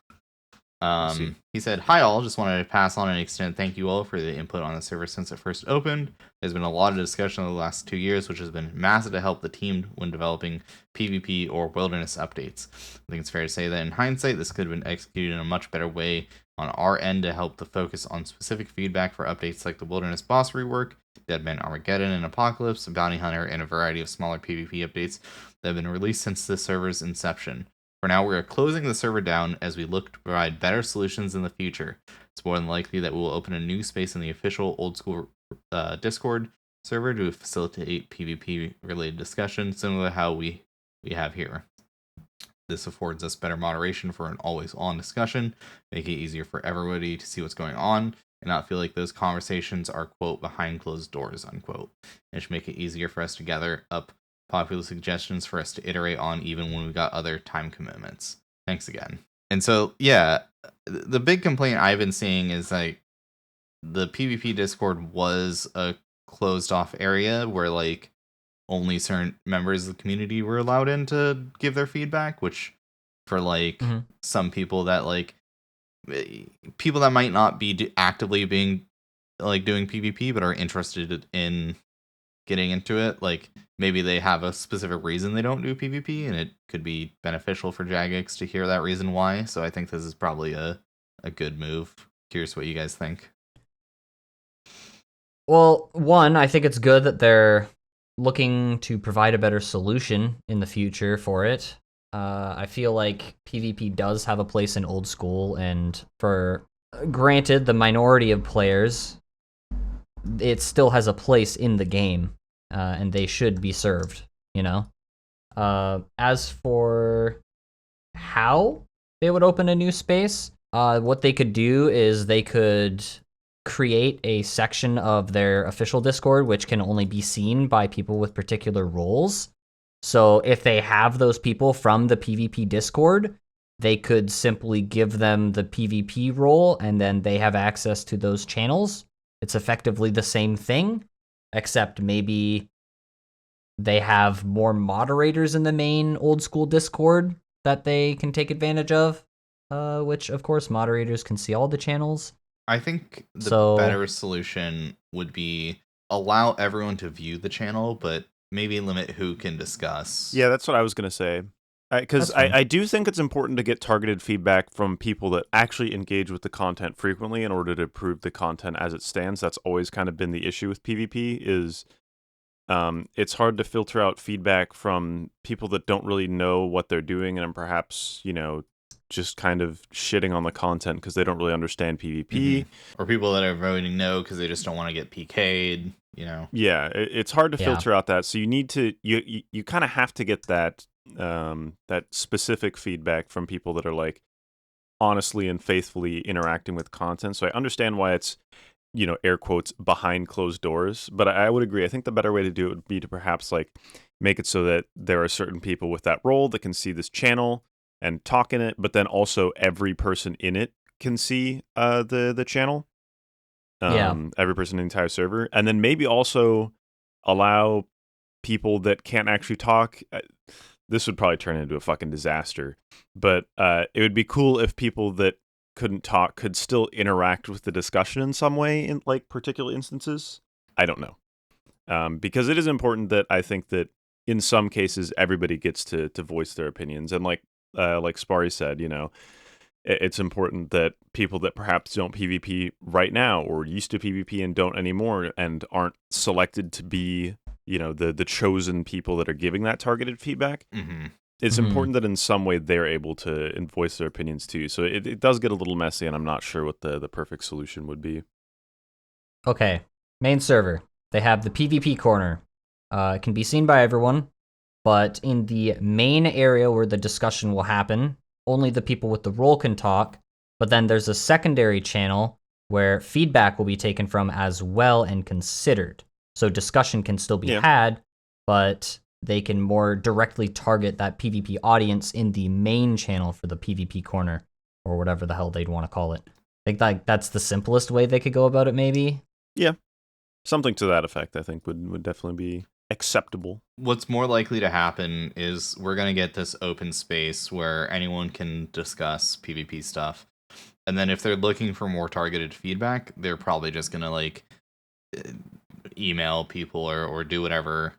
He said, "Hi all, just wanted to pass on and extend thank you all for the input on the server since it first opened. There's been a lot of discussion over the last 2 years, which has been massive to help the team when developing PvP or wilderness updates. I think it's fair to say that in hindsight, this could have been executed in a much better way on our end to help the focus on specific feedback for updates like the wilderness boss rework, Deadman Armageddon and Apocalypse, Bounty Hunter, and a variety of smaller PvP updates that have been released since the server's inception. For now, we are closing the server down as we look to provide better solutions in the future. It's more than likely that we will open a new space in the official old school Discord server to facilitate PvP related discussion, similar to how we have here. This affords us better moderation for an always on discussion, make it easier for everybody to see what's going on, and not feel like those conversations are, quote, behind closed doors, unquote. It should make it easier for us to gather up popular suggestions for us to iterate on even when we've got other time commitments. Thanks again." And so, yeah, the big complaint I've been seeing is like the PvP Discord was a closed off area where like only certain members of the community were allowed in to give their feedback, which for like some people that like people that might not be actively being like doing PvP but are interested in getting into it, like maybe they have a specific reason they don't do PvP, and it could be beneficial for Jagex to hear that reason why. So I think this is probably a good move. Curious what you guys think. Well, one, I think it's good that they're looking to provide a better solution in the future for it. I feel like PvP does have a place in old school, and for granted the minority of players, it still has a place in the game, and they should be served, As for how they would open a new space, what they could do is they could create a section of their official Discord which can only be seen by people with particular roles. So if they have those people from the PvP Discord, they could simply give them the PvP role, and then they have access to those channels. It's effectively the same thing, except maybe they have more moderators in the main old school Discord that they can take advantage of, which, of course, moderators can see all the channels. I think the better solution would be allow everyone to view the channel, but maybe limit who can discuss. Yeah, that's what I was going to say. Because I do think it's important to get targeted feedback from people that actually engage with the content frequently in order to improve the content as it stands. That's always kind of been the issue with PvP is it's hard to filter out feedback from people that don't really know what they're doing and perhaps, just kind of shitting on the content because they don't really understand PvP. Or people that are voting no because they just don't want to get PK'd, Yeah, it's hard to filter out that. So you need to, you kind of have to get that that specific feedback from people that are like honestly and faithfully interacting with content. So I understand why it's, air quotes, behind closed doors. But I would agree. I think the better way to do it would be to perhaps like make it so that there are certain people with that role that can see this channel and talk in it, but then also every person in it can see the channel. Every person in the entire server. And then maybe also allow people that can't actually talk. This would probably turn into a fucking disaster. But it would be cool if people that couldn't talk could still interact with the discussion in some way in like particular instances. I don't know. Because it is important that I think that in some cases everybody gets to voice their opinions. And like Sparry said, it's important that people that perhaps don't PvP right now or used to PvP and don't anymore and aren't selected to be, the chosen people that are giving that targeted feedback. It's important that in some way they're able to voice their opinions too. So it does get a little messy, and I'm not sure what the perfect solution would be. Okay, main server. They have the PvP corner. It can be seen by everyone, but in the main area where the discussion will happen, only the people with the role can talk. But then there's a secondary channel where feedback will be taken from as well and considered. So discussion can still be had, but they can more directly target that PvP audience in the main channel for the PvP corner, or whatever the hell they'd want to call it. I think that's the simplest way they could go about it, maybe? Yeah. Something to that effect, I think, would definitely be acceptable. What's more likely to happen is we're going to get this open space where anyone can discuss PvP stuff. And then if they're looking for more targeted feedback, they're probably just going to like email people or do whatever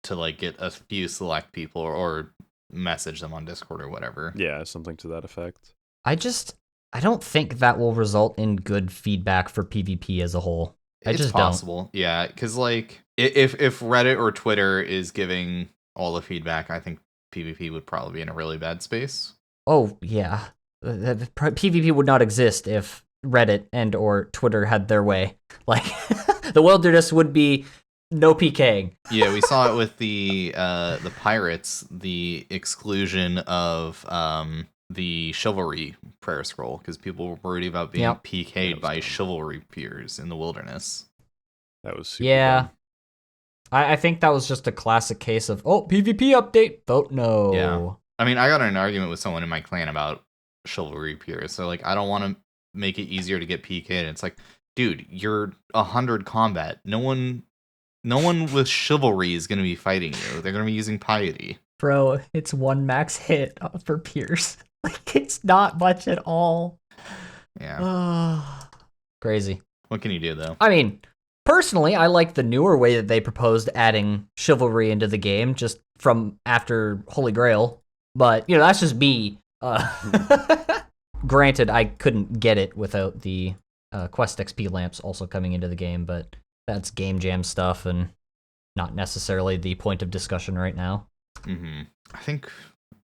to like get a few select people or message them on Discord or whatever. Yeah, something to that effect. I don't think that will result in good feedback for PvP as a whole. It's possible. Yeah, because like if Reddit or Twitter is giving all the feedback, I think PvP would probably be in a really bad space. Oh yeah, PvP would not exist if Reddit and or Twitter had their way. Like the wilderness would be no PKing. Yeah, we saw it with the pirates, the exclusion of the chivalry prayer scroll because people were worried about being PK'd by chivalry peers in the wilderness. That was super dumb. I think that was just a classic case of PvP update, vote no. Yeah, I mean, I got in an argument with someone in my clan about chivalry peers. So like, I don't want to make it easier to get PK'd. It's like, dude, you're 100 combat. No one with chivalry is going to be fighting you. They're going to be using piety. Bro, it's one max hit for Pierce. Like, it's not much at all. Yeah. Crazy. What can you do, though? I mean, personally, I like the newer way that they proposed adding chivalry into the game, just from after Holy Grail. But, that's just me. Granted, I couldn't get it without the Quest XP lamps also coming into the game, but that's game jam stuff and not necessarily the point of discussion right now. I think,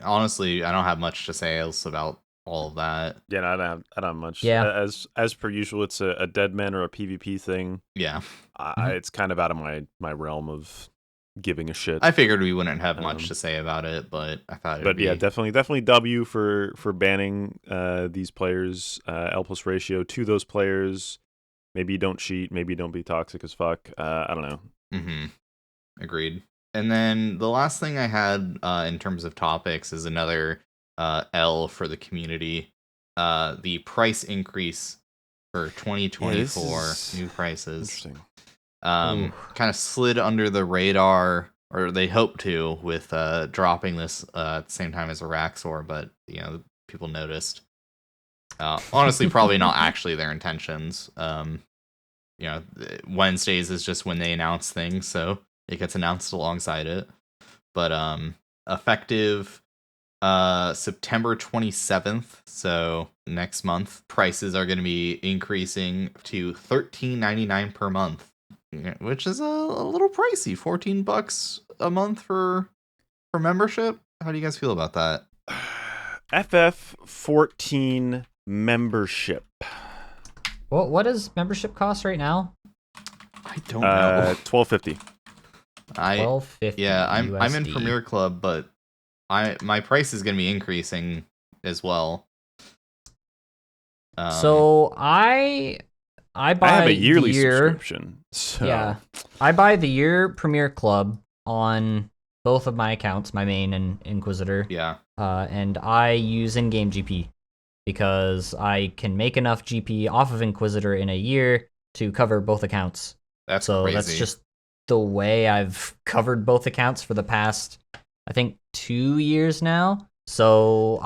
honestly, I don't have much to say else about all of that. Yeah, I don't have much. Yeah. As per usual, it's a dead man or a PvP thing. Yeah. It's kind of out of my realm of giving a shit. I figured we wouldn't have much to say about it, but I thought yeah, definitely W for banning these players, L+ ratio to those players. Maybe you don't cheat, maybe you don't be toxic as fuck. I don't know. Agreed. And then the last thing I had in terms of topics is another L for the community. The price increase for 2024 new prices Interesting. kind of slid under the radar, or they hope to, with dropping this at the same time as Araxor, but people noticed. Honestly, probably not actually their intentions. Wednesdays is just when they announce things, so it gets announced alongside it. But effective September 27th, so next month, prices are going to be increasing to $13.99 per month, which is a little pricey. $14 a month for membership. How do you guys feel about that? FF14 membership. Well, what does membership cost right now? I don't know. $12.50. $12.50. Yeah, I'm in USD. Premier Club, but my price is going to be increasing as well. So I buy I have a yearly the year, subscription. So. Yeah, I buy the year Premier Club on both of my accounts, my main and Inquisitor. Yeah. And I use in-game GP because I can make enough GP off of Inquisitor in a year to cover both accounts. That's so crazy. That's just the way I've covered both accounts for the past, I think, 2 years now. So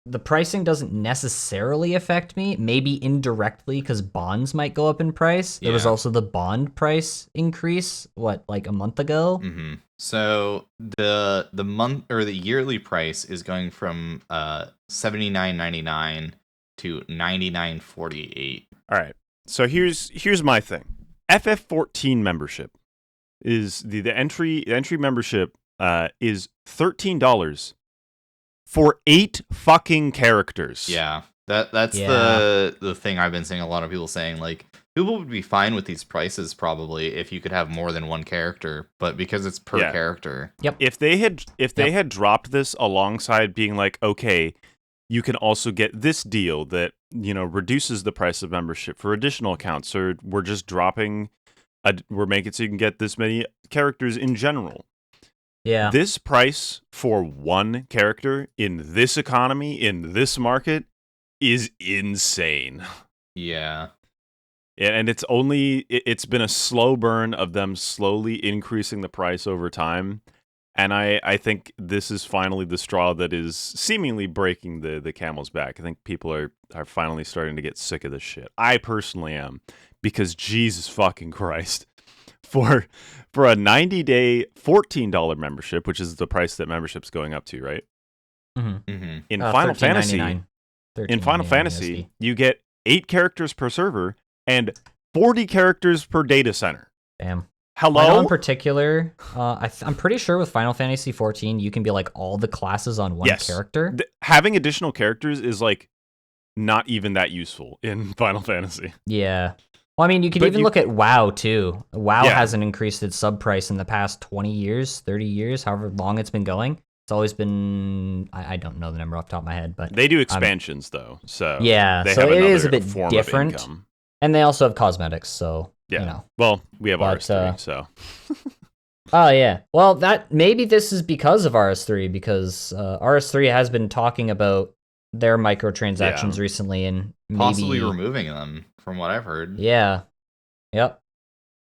the pricing doesn't necessarily affect me, maybe indirectly because bonds might go up in price. There was also the bond price increase, like a month ago? Mm-hmm. So the month or the yearly price is going from $79.99 to $99.48. All right. So here's my thing. FF14 membership is the entry membership is $13 for 8 fucking characters. Yeah. That's the thing I've been seeing a lot of people saying, like, people would be fine with these prices probably if you could have more than one character, but because it's per character. Yep. If they had dropped this alongside being like, okay, you can also get this deal that, reduces the price of membership for additional accounts, or we're just dropping we're making it so you can get this many characters in general. Yeah. This price for one character in this economy, in this market, is insane. Yeah. And it's been a slow burn of them slowly increasing the price over time. And I think this is finally the straw that is seemingly breaking the camel's back. I think people are finally starting to get sick of this shit. I personally am, because Jesus fucking Christ. For a 90-day $14 membership, which is the price that membership's going up to, right? Mm-hmm. Mm-hmm. In Final Fantasy, USD. you get 8 characters per server and 40 characters per data center. Damn. Hello? I know in particular, I'm pretty sure with Final Fantasy 14, you can be like all the classes on one character. Having additional characters is like not even that useful in Final Fantasy. Yeah. Well, I mean, you could even look at WoW, too. WoW hasn't increased its sub price in the past 20 years, 30 years, however long it's been going. It's always been, I don't know the number off the top of my head, but... They do expansions, though, so... Yeah, they so have it is a another bit form different. of income. And they also have cosmetics, so, Yeah. Well, we have RS3, so... Oh, yeah. Well, maybe this is because of RS3, because RS3 has been talking about their microtransactions recently, and maybe... Possibly removing them, from what I've heard. Yeah. Yep.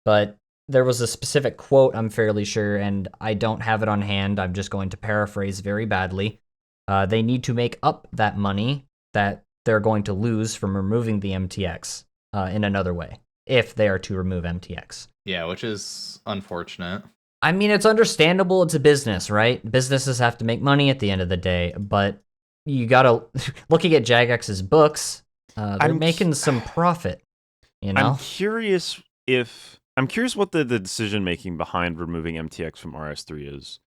But there was a specific quote, I'm fairly sure, and I don't have it on hand. I'm just going to paraphrase very badly. They need to make up that money that they're going to lose from removing the MTX in another way, if they are to remove MTX. Yeah, which is unfortunate. I mean, it's understandable. It's a business, right? Businesses have to make money at the end of the day, but you gotta... Looking at Jagex's books, they're making some profit. I'm curious what the decision making behind removing MTX from RS3 is.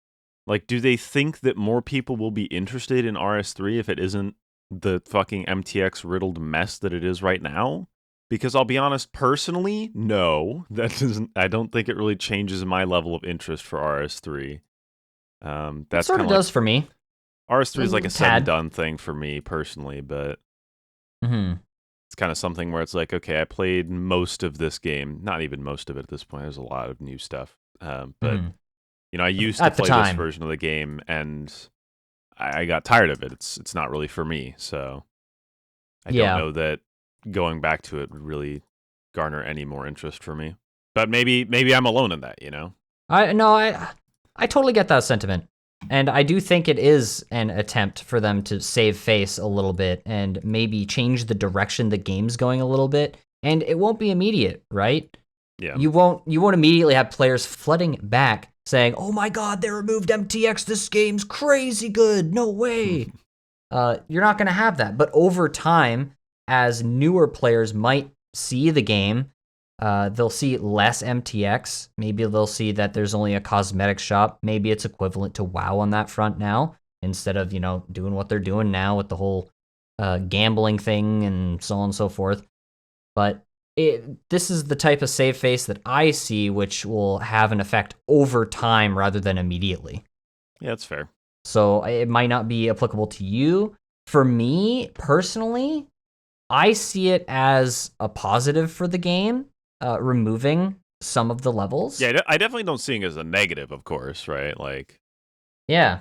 Like, do they think that more people will be interested in RS3 if it isn't the fucking MTX riddled mess that it is right now? Because I'll be honest, personally, no, I don't think it really changes my level of interest for RS3. That sort of does for me. RS3 is like a said and done thing for me personally, but it's kind of something where it's like, okay, I played most of this game, not even most of it at this point. There's a lot of new stuff, but I used to play this version of the game, and I got tired of it. It's not really for me. So I Yeah. don't know that going back to it would really garner any more interest for me. But maybe I'm alone in that, you know? I totally get that sentiment. And I do think it is an attempt for them to save face a little bit and maybe change the direction the game's going a little bit. And it won't be immediate, right? Yeah. You won't immediately have players flooding back saying, "Oh my god, they removed MTX. This game's crazy good. No way." You're not going to have that. But over time, as newer players might see the game, they'll see less MTX. Maybe they'll see that there's only a cosmetic shop. Maybe it's equivalent to WoW on that front now, instead of, doing what they're doing now with the whole gambling thing and so on and so forth. But this is the type of save face that I see, which will have an effect over time rather than immediately. Yeah, that's fair. So it might not be applicable to you. For me, personally, I see it as a positive for the game, removing some of the levels. Yeah, I definitely don't see it as a negative, of course, right? Like, yeah.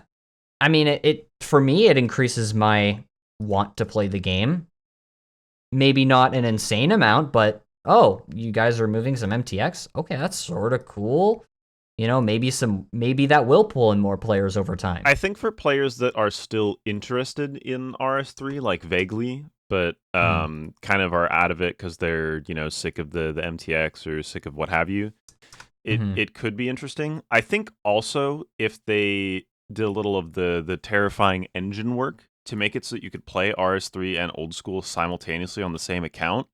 I mean, it for me, it increases my want to play the game. Maybe not an insane amount, but, oh, you guys are removing some MTX? Okay, that's sort of cool. Maybe that will pull in more players over time. I think for players that are still interested in RS3, like vaguely, but kind of are out of it because they're, sick of the MTX or sick of what have you, it could be interesting. I think also if they did a little of the terrifying engine work to make it so that you could play RS3 and old school simultaneously on the same account,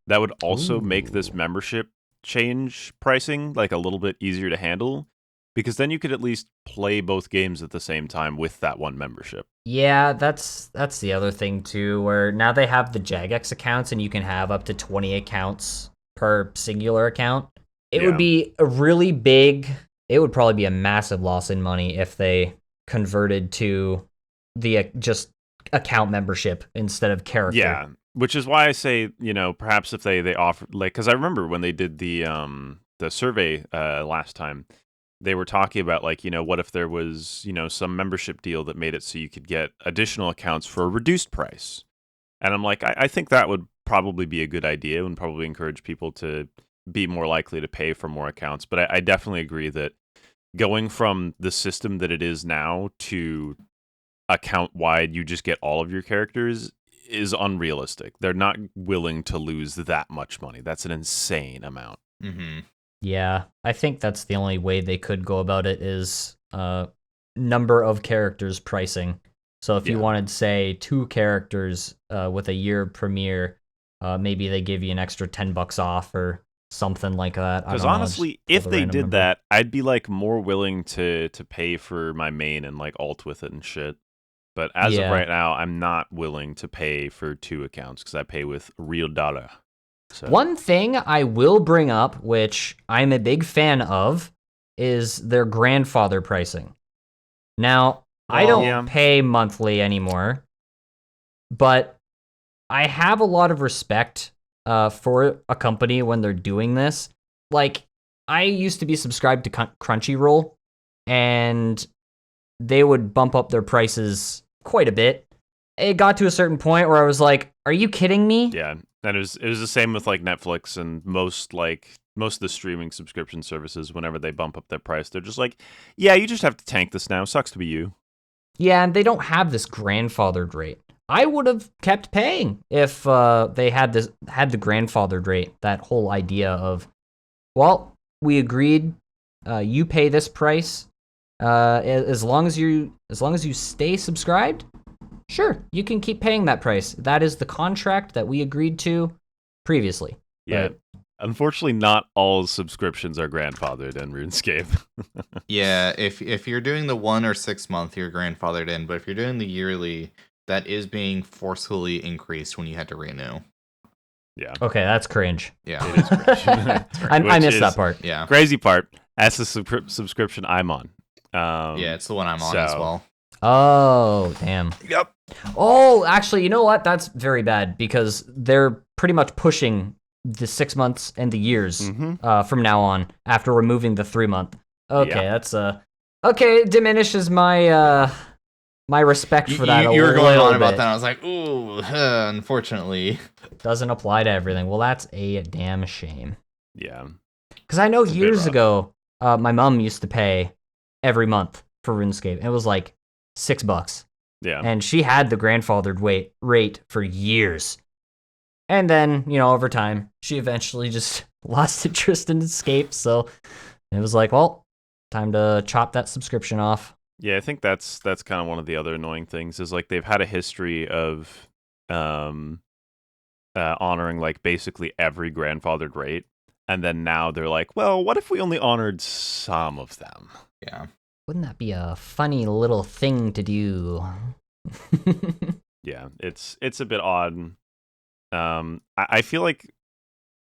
that would also make this membership change pricing like a little bit easier to handle, because then you could at least play both games at the same time with that one membership. Yeah, that's the other thing too, where now they have the Jagex accounts and you can have up to 20 accounts per singular account. It would be a really big, it would probably be a massive loss in money if they converted to the just account membership instead of character. Yeah, which is why I say, perhaps if they offer, like, because I remember when they did the survey last time, they were talking about, like, what if there was, some membership deal that made it so you could get additional accounts for a reduced price. And I'm like, I think that would probably be a good idea and probably encourage people to be more likely to pay for more accounts. But I definitely agree that going from the system that it is now to account wide, you just get all of your characters, is unrealistic. They're not willing to lose that much money. That's an insane amount. Mm-hmm. Yeah, I think that's the only way they could go about it is number of characters pricing. So if you wanted, say, 2 characters with a year premiere, maybe they give you an extra $10 off or something like that. Because honestly, if they did that, I'd be like more willing to pay for my main and like alt with it and shit. But as of right now, I'm not willing to pay for 2 accounts because I pay with real dollar. So. One thing I will bring up, which I'm a big fan of, is their grandfather pricing. Now, I don't pay monthly anymore, but I have a lot of respect for a company when they're doing this. Like, I used to be subscribed to Crunchyroll, and they would bump up their prices quite a bit. It got to a certain point where I was like, are you kidding me? Yeah, and it was the same with like Netflix and most of the streaming subscription services. Whenever they bump up their price, they're just like, yeah, you just have to tank this now. Sucks to be you. Yeah, and they don't have this grandfathered rate. I would have kept paying if they had the grandfathered rate. That whole idea of, well, we agreed, you pay this price. As long as you stay subscribed, sure, you can keep paying that price. That is the contract that we agreed to previously. Yeah. Unfortunately, not all subscriptions are grandfathered in RuneScape. Yeah, if you're doing the 1 or 6 month, you're grandfathered in. But if you're doing the yearly, that is being forcefully increased when you had to renew. Yeah. Okay, that's cringe. Yeah, it is cringe. I missed that part. Yeah. Crazy part. That's the subscription I'm on. Yeah, it's the one I'm on as well. Oh, damn. Yep. Oh, actually, you know what? That's very bad because they're pretty much pushing the 6 months and the years from now on after removing the 3 month. Okay, that's okay. It diminishes my my respect for that You were going on about bit. that. And I was like, ooh, unfortunately. Doesn't apply to everything. Well, that's a damn shame. Yeah. Because I know It's a bit years rough. ago, my mom used to pay every month for RuneScape. It was like $6. Yeah. And she had the grandfathered rate for years. And then, over time, she eventually just lost interest in Escape. So it was like, well, time to chop that subscription off. Yeah, I think that's kind of one of the other annoying things is like they've had a history of honoring like basically every grandfathered rate, and then now they're like, well, what if we only honored some of them? Yeah. Wouldn't that be a funny little thing to do? Yeah, it's a bit odd. I feel like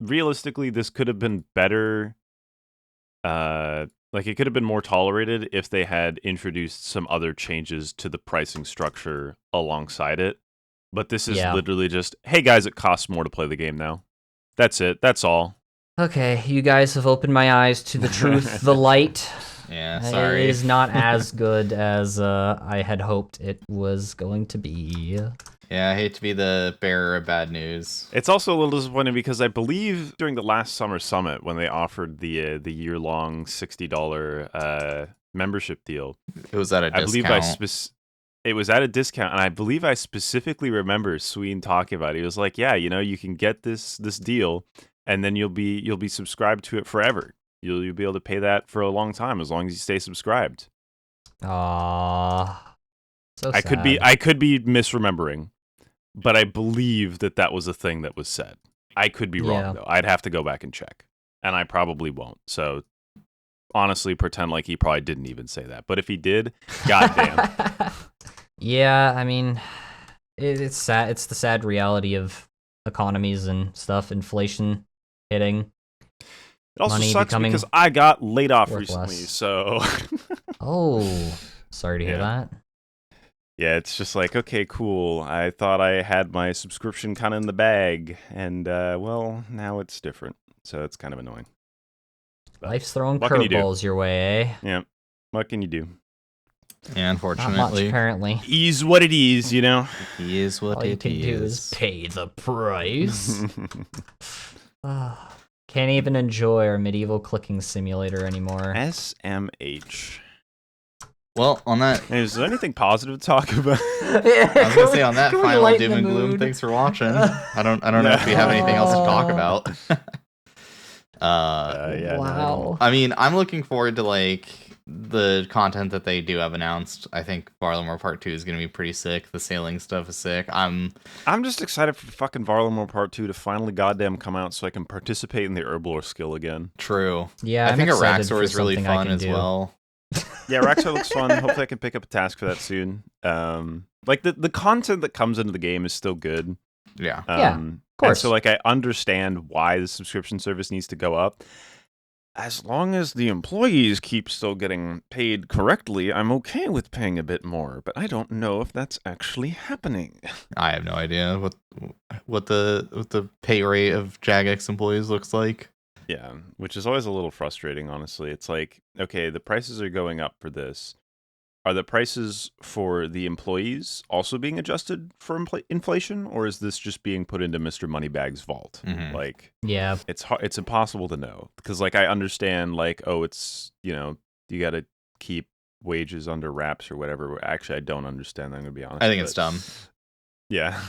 realistically this could have been better. Like it could have been more tolerated if they had introduced some other changes to the pricing structure alongside it. But this is literally just, hey guys, it costs more to play the game now. That's it. That's all. Okay, you guys have opened my eyes to the truth, the light. Yeah, sorry. It is not as good as I had hoped it was going to be. Yeah, I hate to be the bearer of bad news. It's also a little disappointing because I believe during the last summer summit when they offered the year-long $60 membership deal, It was at a discount. It was at a discount, and I believe I specifically remember Sween talking about it. He was like, "Yeah, you can get this deal, and then you'll be subscribed to it forever. You'll be able to pay that for a long time as long as you stay subscribed." Aww, so sad. I could be misremembering, but I believe that was a thing that was said. I could be wrong though. I'd have to go back and check, and I probably won't. So honestly, pretend like he probably didn't even say that. But if he did, goddamn. Yeah, I mean, it's sad. It's the sad reality of economies and stuff. Inflation hitting. It also Money sucks becoming because I got laid off worthless. recently, so... Oh, sorry to hear that. Yeah, it's just like, okay, cool. I thought I had my subscription kind of in the bag, and, well, now it's different. So it's kind of annoying. But Life's throwing what can you do? curveballs your way, eh? Yeah. What can you do? Yeah, unfortunately. Not much, apparently. Is what it is, you know? He is what All you it can do is pay the price. Can't even enjoy our medieval clicking simulator anymore. SMH. Well, on that... Hey, is there anything positive to talk about? I was gonna say on that final lighten doom and the gloom. mood? Thanks for watching. I don't know if we have anything else to talk about. Yeah, wow. I mean, I'm looking forward to like the content that they do have announced. I think Varlamore Part 2 is gonna be pretty sick. The sailing stuff is sick. I'm just excited for fucking Varlamore Part 2 to finally goddamn come out so I can participate in the Herblore skill again. True. Yeah, I think I'm excited Araxor for is really something I fun can as do. well. Yeah, Raxar looks fun. Hopefully I can pick up a task for that soon. Like the content that comes into the game is still good. Yeah. Yeah, Of course. And so like I understand why the subscription service needs to go up. As long as the employees keep still getting paid correctly, I'm okay with paying a bit more, but I don't know if that's actually happening. I have no idea what the pay rate of Jagex employees looks like. Yeah, which is always a little frustrating, honestly. It's like, okay, the prices are going up for this. Are the prices for the employees also being adjusted for inflation, or is this just being put into Mr. Moneybag's vault? Mhm. Like, Yeah. it's impossible to know because, like, I understand, like, oh, it's you got to keep wages under wraps or whatever. Actually, I don't understand that. I'm gonna be honest. I think it's dumb. Yeah.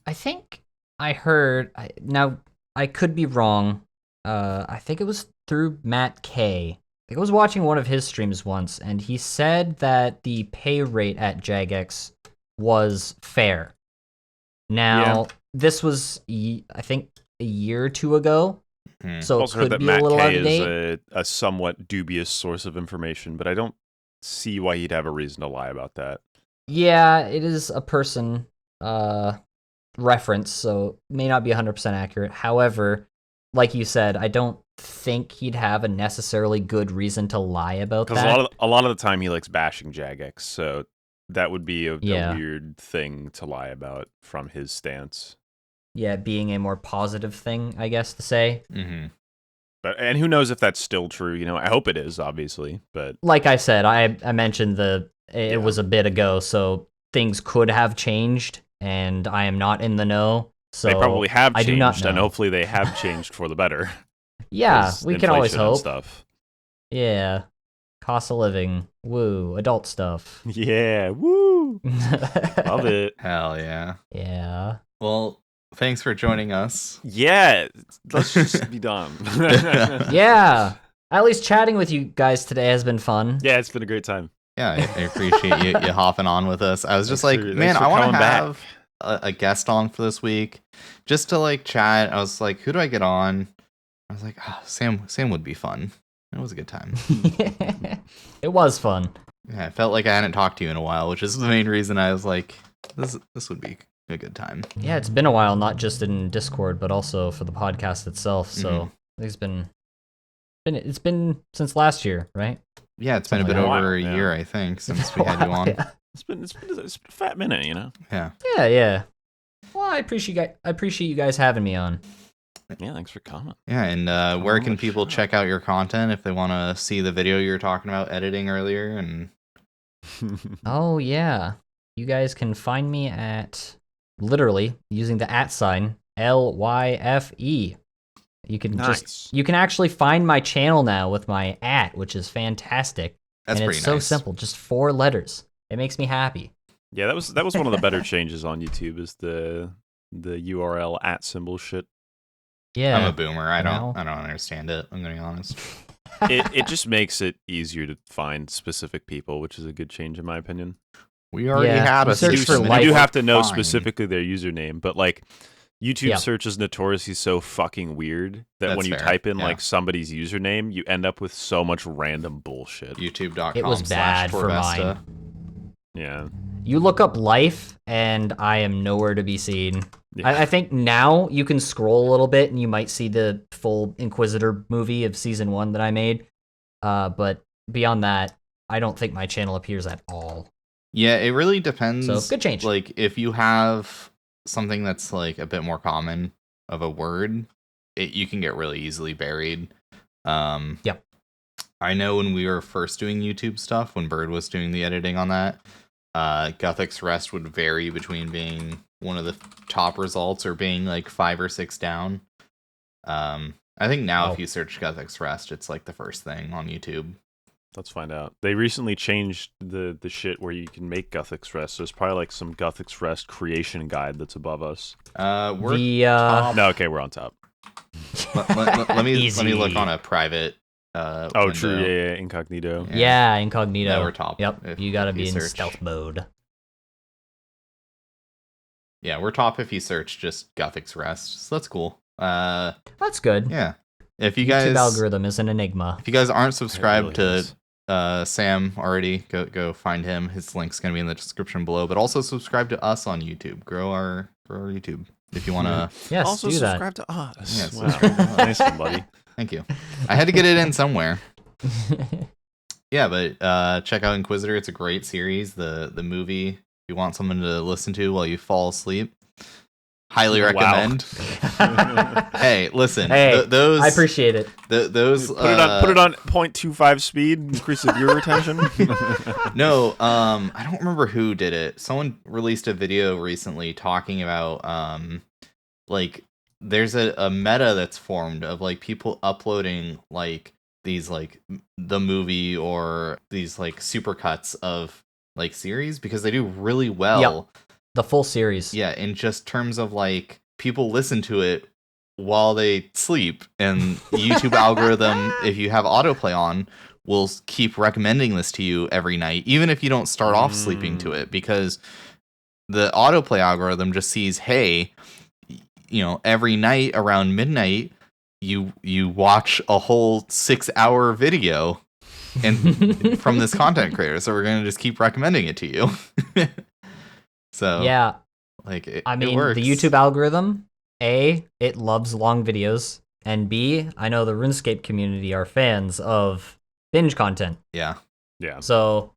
I think I heard. Now I could be wrong. I think it was through Matt K. I was watching one of his streams once, and he said that the pay rate at Jagex was fair. Now, this was, I think, a year or two ago, so Also it heard could that be Matt a little out K of date. is a somewhat dubious source of information, but I don't see why he'd have a reason to lie about that. Yeah, it is a person reference, so it may not be 100% accurate. However, like you said, I don't think he'd have a necessarily good reason to lie about that. Because a lot of the time he likes bashing Jagex, so that would be a weird thing to lie about from his stance. Yeah, being a more positive thing, I guess, to say. Mm-hmm. And who knows if that's still true? I hope it is, obviously. But like I said, I mentioned it was a bit ago, so things could have changed, and I am not in the know. So they probably have I do not changed, and know. hopefully they have changed for the better. Yeah, 'Cause we can always inflation and hope. Stuff. Yeah, cost of living, woo, adult stuff. Yeah, woo! Love it. Hell yeah. Yeah. Well, thanks for joining us. Yeah, let's just be done. Yeah. At least chatting with you guys today has been fun. Yeah, it's been a great time. Yeah, I appreciate you hopping on with us. I was just Thanks like, for- man, thanks for I want to coming back. have a guest on for this week, just to like chat. I was like, who do I get on? I was like, Sam would be fun. It was a good time. It was fun. Yeah, I felt like I hadn't talked to you in a while, which is the main reason I was like, this would be a good time. Yeah, it's been a while, not just in Discord, but also for the podcast itself. So it's been since last year, right? Yeah, it's been a Something bit like that. over a Yeah. year, I think, since we had you on. Yeah. It's been a fat minute, you know. Yeah. Yeah. Well, I appreciate you guys having me on. Yeah, thanks for coming. Yeah, and where can much people fun. check out your content if they want to see the video you were talking about editing earlier? And Oh yeah, you guys can find me at literally using the @ LYFE. You can Nice. you can actually find my channel now with my @, which is fantastic. that's and pretty it's so nice. simple, just 4 letters. It makes me happy. Yeah, that was one of the better changes on YouTube is the URL @ shit. Yeah. I'm a boomer. I Now- don't understand it. I'm gonna be honest. It just makes it easier to find specific people, which is a good change in my opinion. We already Yeah, had you a search for system. life- You do have to know Fine. specifically their username, but like YouTube Yeah. search is notoriously so fucking weird that That's when you fair, type in yeah. like somebody's username, you end up with so much random bullshit. YouTube.com. It was bad for Torvesta. mine. Yeah. You look up life, and I am nowhere to be seen. Yeah. I think now you can scroll a little bit, and you might see the full Inquisitor movie of season 1 that I made. But beyond that, I don't think my channel appears at all. Yeah, it really depends. So, good change. Like, if you have something that's like a bit more common of a word, you can get really easily buried. Yep. I know when we were first doing YouTube stuff, when Bird was doing the editing on that, Guthix rest would vary between being one of the top results or being like 5 or 6 down. I think now if you search Guthix rest, it's like the first thing on YouTube. Let's find out. They recently changed the shit where you can make Guthix rest. There's probably like some Guthix rest creation guide that's above us. We're The top. No, okay, we're on top. let me Easy. look on a private. Oh, window. true. Yeah, incognito. Yeah, incognito. Yeah, we're top. Yep, if- you gotta if be in search. stealth mode. Yeah, we're top if you search just Guthix rest. So that's cool. That's good. Yeah. If you YouTube guys algorithm is an enigma. if you guys aren't It subscribed really to is. Sam already, go find him. His link's gonna be in the description below. But also subscribe to us on YouTube. Grow our YouTube if you wanna. Yes, Also do that. subscribe to us. Yeah, Wow. subscribe to us. Nice one, buddy. Thank you. I had to get it in somewhere. Yeah, but check out Inquisitor. It's a great series. The movie. If you want someone to listen to while you fall asleep, highly Wow. recommend. Hey, listen. Hey, those I appreciate it. those Put it on 0.25 speed, increase the viewer retention. No, I don't remember who did it. Someone released a video recently talking about like there's a meta that's formed of like people uploading like these like the movie or these like supercuts of like series because they do really well. The full series. Yeah, in just terms of like people listen to it while they sleep, and YouTube algorithm, if you have autoplay on, will keep recommending this to you every night, even if you don't start off sleeping to it, because the autoplay algorithm just sees, hey, you know, every night around midnight, you watch a whole 6-hour video and from this content creator, so we're gonna just keep recommending it to you. So Yeah, like it, I it mean, works. the YouTube algorithm, A, it loves long videos, and B, I know the RuneScape community are fans of binge content. Yeah. Yeah. So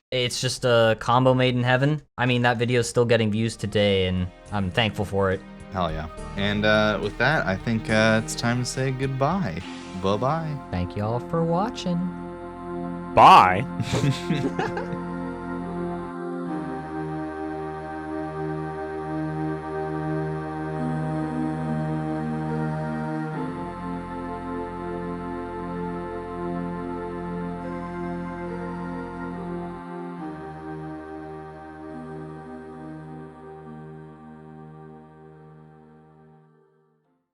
it's just a combo made in heaven. I mean, that video is still getting views today, and I'm thankful for it. Hell yeah. And with that, I think it's time to say goodbye. Bye-bye. Thank you all for watching. Bye.